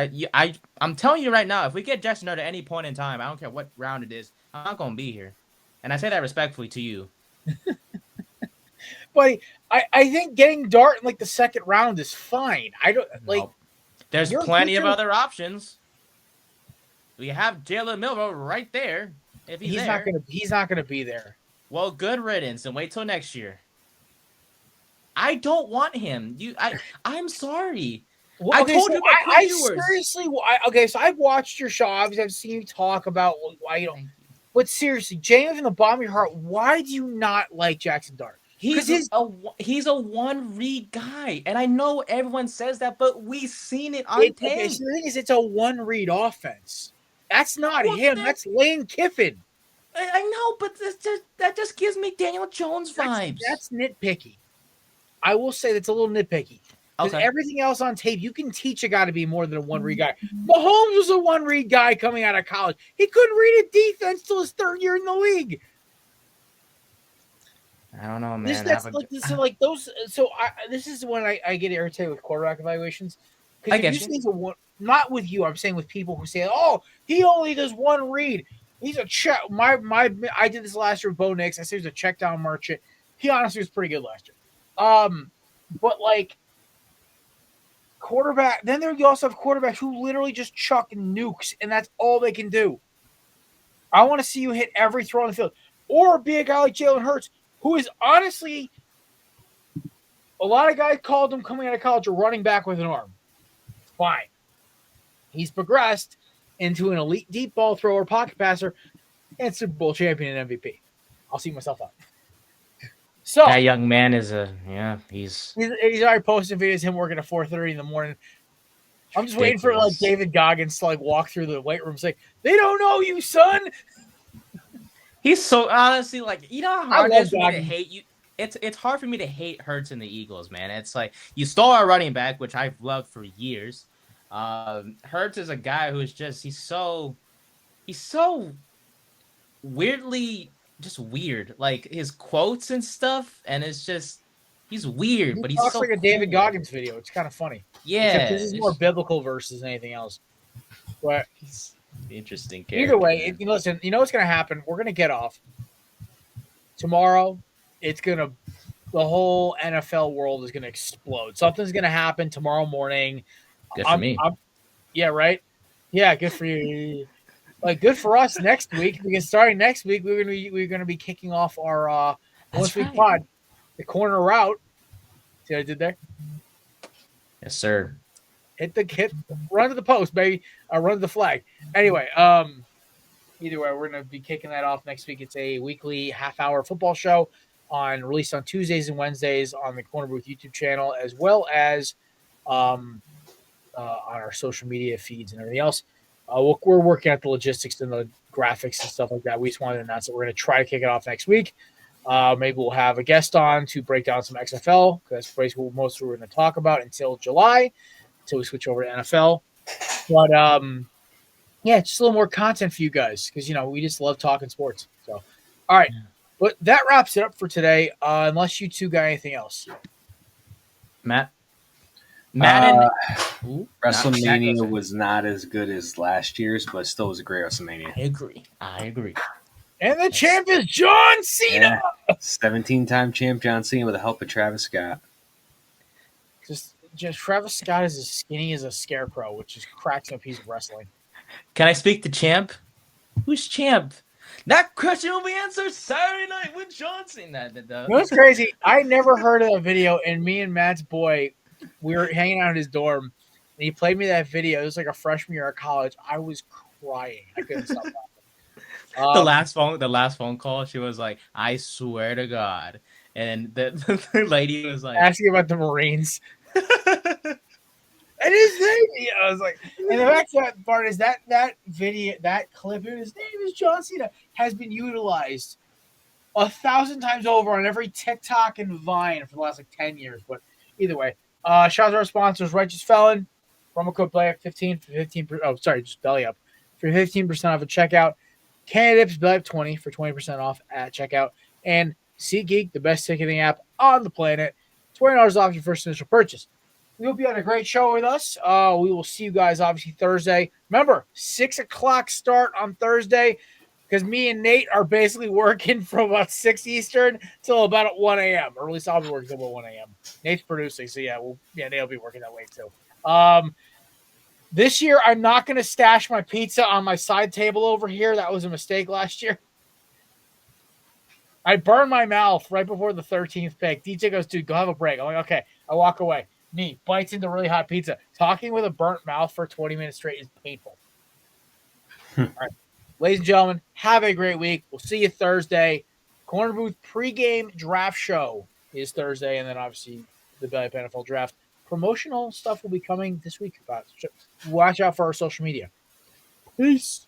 I'm telling you right now. If we get Jackson Dart at any point in time, I don't care what round it is, I'm not gonna be here. And I say that respectfully to you. But I think getting Dart in the second round is fine. I don't Nope. There's plenty of other options. We have Jalen Milroe right there. If he's not gonna be there. Well, good riddance, and wait till next year. I don't want him. I'm sorry. Well, okay, I told you about seriously. So I've watched your show. Obviously, I've seen you talk about why you don't. But seriously, James, in the bottom of your heart, why do you not like Jackson Dart? He's a one-read guy, and I know everyone says that, but we've seen it on tape. Okay, so the thing is, it's a one-read offense. That's not him. That's Lane Kiffin. I know, but that just gives me Daniel Jones vibes. That's nitpicky. I will say that's a little nitpicky. Because everything else on tape, you can teach a guy to be more than a one-read guy. Mahomes was a one-read guy coming out of college. He couldn't read a defense till his third year in the league. I don't know, man. This is when I get irritated with quarterback evaluations. Because not with you. I'm saying with people who say, "Oh, he only does one read. He's a check." I did this last year with Bo Nix. I said he was a check down merchant. He honestly was pretty good last year. But quarterback. Then you also have quarterbacks who literally just chuck nukes, and that's all they can do. I want to see you hit every throw on the field, or be a guy like Jalen Hurts, who is honestly, a lot of guys called him coming out of college a running back with an arm. Fine. He's progressed into an elite deep ball thrower, pocket passer, and Super Bowl champion and MVP. I'll see myself out. So that young man is he's already posting videos of him working at 4:30 in the morning. I'm just waiting for David Goggins to walk through the weight room and say, "They don't know you, son." He's so honestly how hard it is for me to hate you. It's hard for me to hate Hurts and the Eagles, man. It's you stole our running back, which I've loved for years. Hurts is a guy who's just he's so weirdly just weird. His quotes and stuff, and it's just he's weird, but he's talks so like a David Goggins video. It's kind of funny. Yeah, this is more biblical verses than anything else. But he's interesting character. Either way, listen, you know what's going to happen? We're going to get off tomorrow. The whole NFL world is going to explode. Something's going to happen tomorrow morning. Good for me. Yeah, right? Yeah, good for you. Good for us next week. Because starting next week, we're going to be kicking off our once-week pod, the corner route. See what I did there? Yes, sir. Run to the post, baby. Run to the flag. Anyway, either way, we're going to be kicking that off next week. It's a weekly half-hour football show released on Tuesdays and Wednesdays on the Korner Booth YouTube channel, as well as on our social media feeds and everything else. We're working out the logistics and the graphics and stuff like that. We just wanted to announce that we're going to try to kick it off next week. Maybe we'll have a guest on to break down some XFL, because that's basically what we're going to talk about until July, until we switch over to NFL. But just a little more content for you guys, because we just love talking sports. So, all right. But that wraps it up for today, unless you two got anything else. Matt WrestleMania was not as good as last year's, but still was a great WrestleMania. I agree. And the champ is John Cena. 17-time champ John Cena with the help of Travis Scott. Just Travis Scott is as skinny as a scarecrow, which just cracks me a piece of wrestling. Can I speak to champ? Who's champ? That question will be answered Saturday night with Johnson. You know what's crazy? I never heard of that video, and me and Matt's boy, we were hanging out in his dorm, and he played me that video. It was like a freshman year of college. I was crying. I couldn't stop laughing. The last phone call, she was like, "I swear to God," and the lady was like, asking about the Marines. And his name, I was like, and the fact that part is that video, that clip, his name is John Cena, has been utilized 1,000 times over on every TikTok and Vine for the last 10 years. But either way, shout out to our sponsors, Righteous Felon, promo code BELLYUP 15 for 15%. Oh, sorry, just belly up for 15% off at checkout. Candidates BELLYUP 20 for 20% off at checkout, and SeatGeek, the best ticketing app on the planet, $20 off your first initial purchase. We hope you had a great show with us. We will see you guys obviously Thursday. Remember, 6 o'clock start on Thursday, because me and Nate are basically working from about 6 Eastern till about 1 a.m. Or at least I'll be working till about 1 a.m. Nate's producing, so Nate will be working that way too. This year, I'm not going to stash my pizza on my side table over here. That was a mistake last year. I burned my mouth right before the 13th pick. DJ goes, dude, go have a break. I'm like, okay. I walk away. Me bites into really hot pizza. Talking with a burnt mouth for 20 minutes straight is painful. All right. Ladies and gentlemen, have a great week. We'll see you Thursday. Korner Booth pregame draft show is Thursday, and then obviously the Belly Up NFL draft. Promotional stuff will be coming this week. Watch out for our social media. Peace.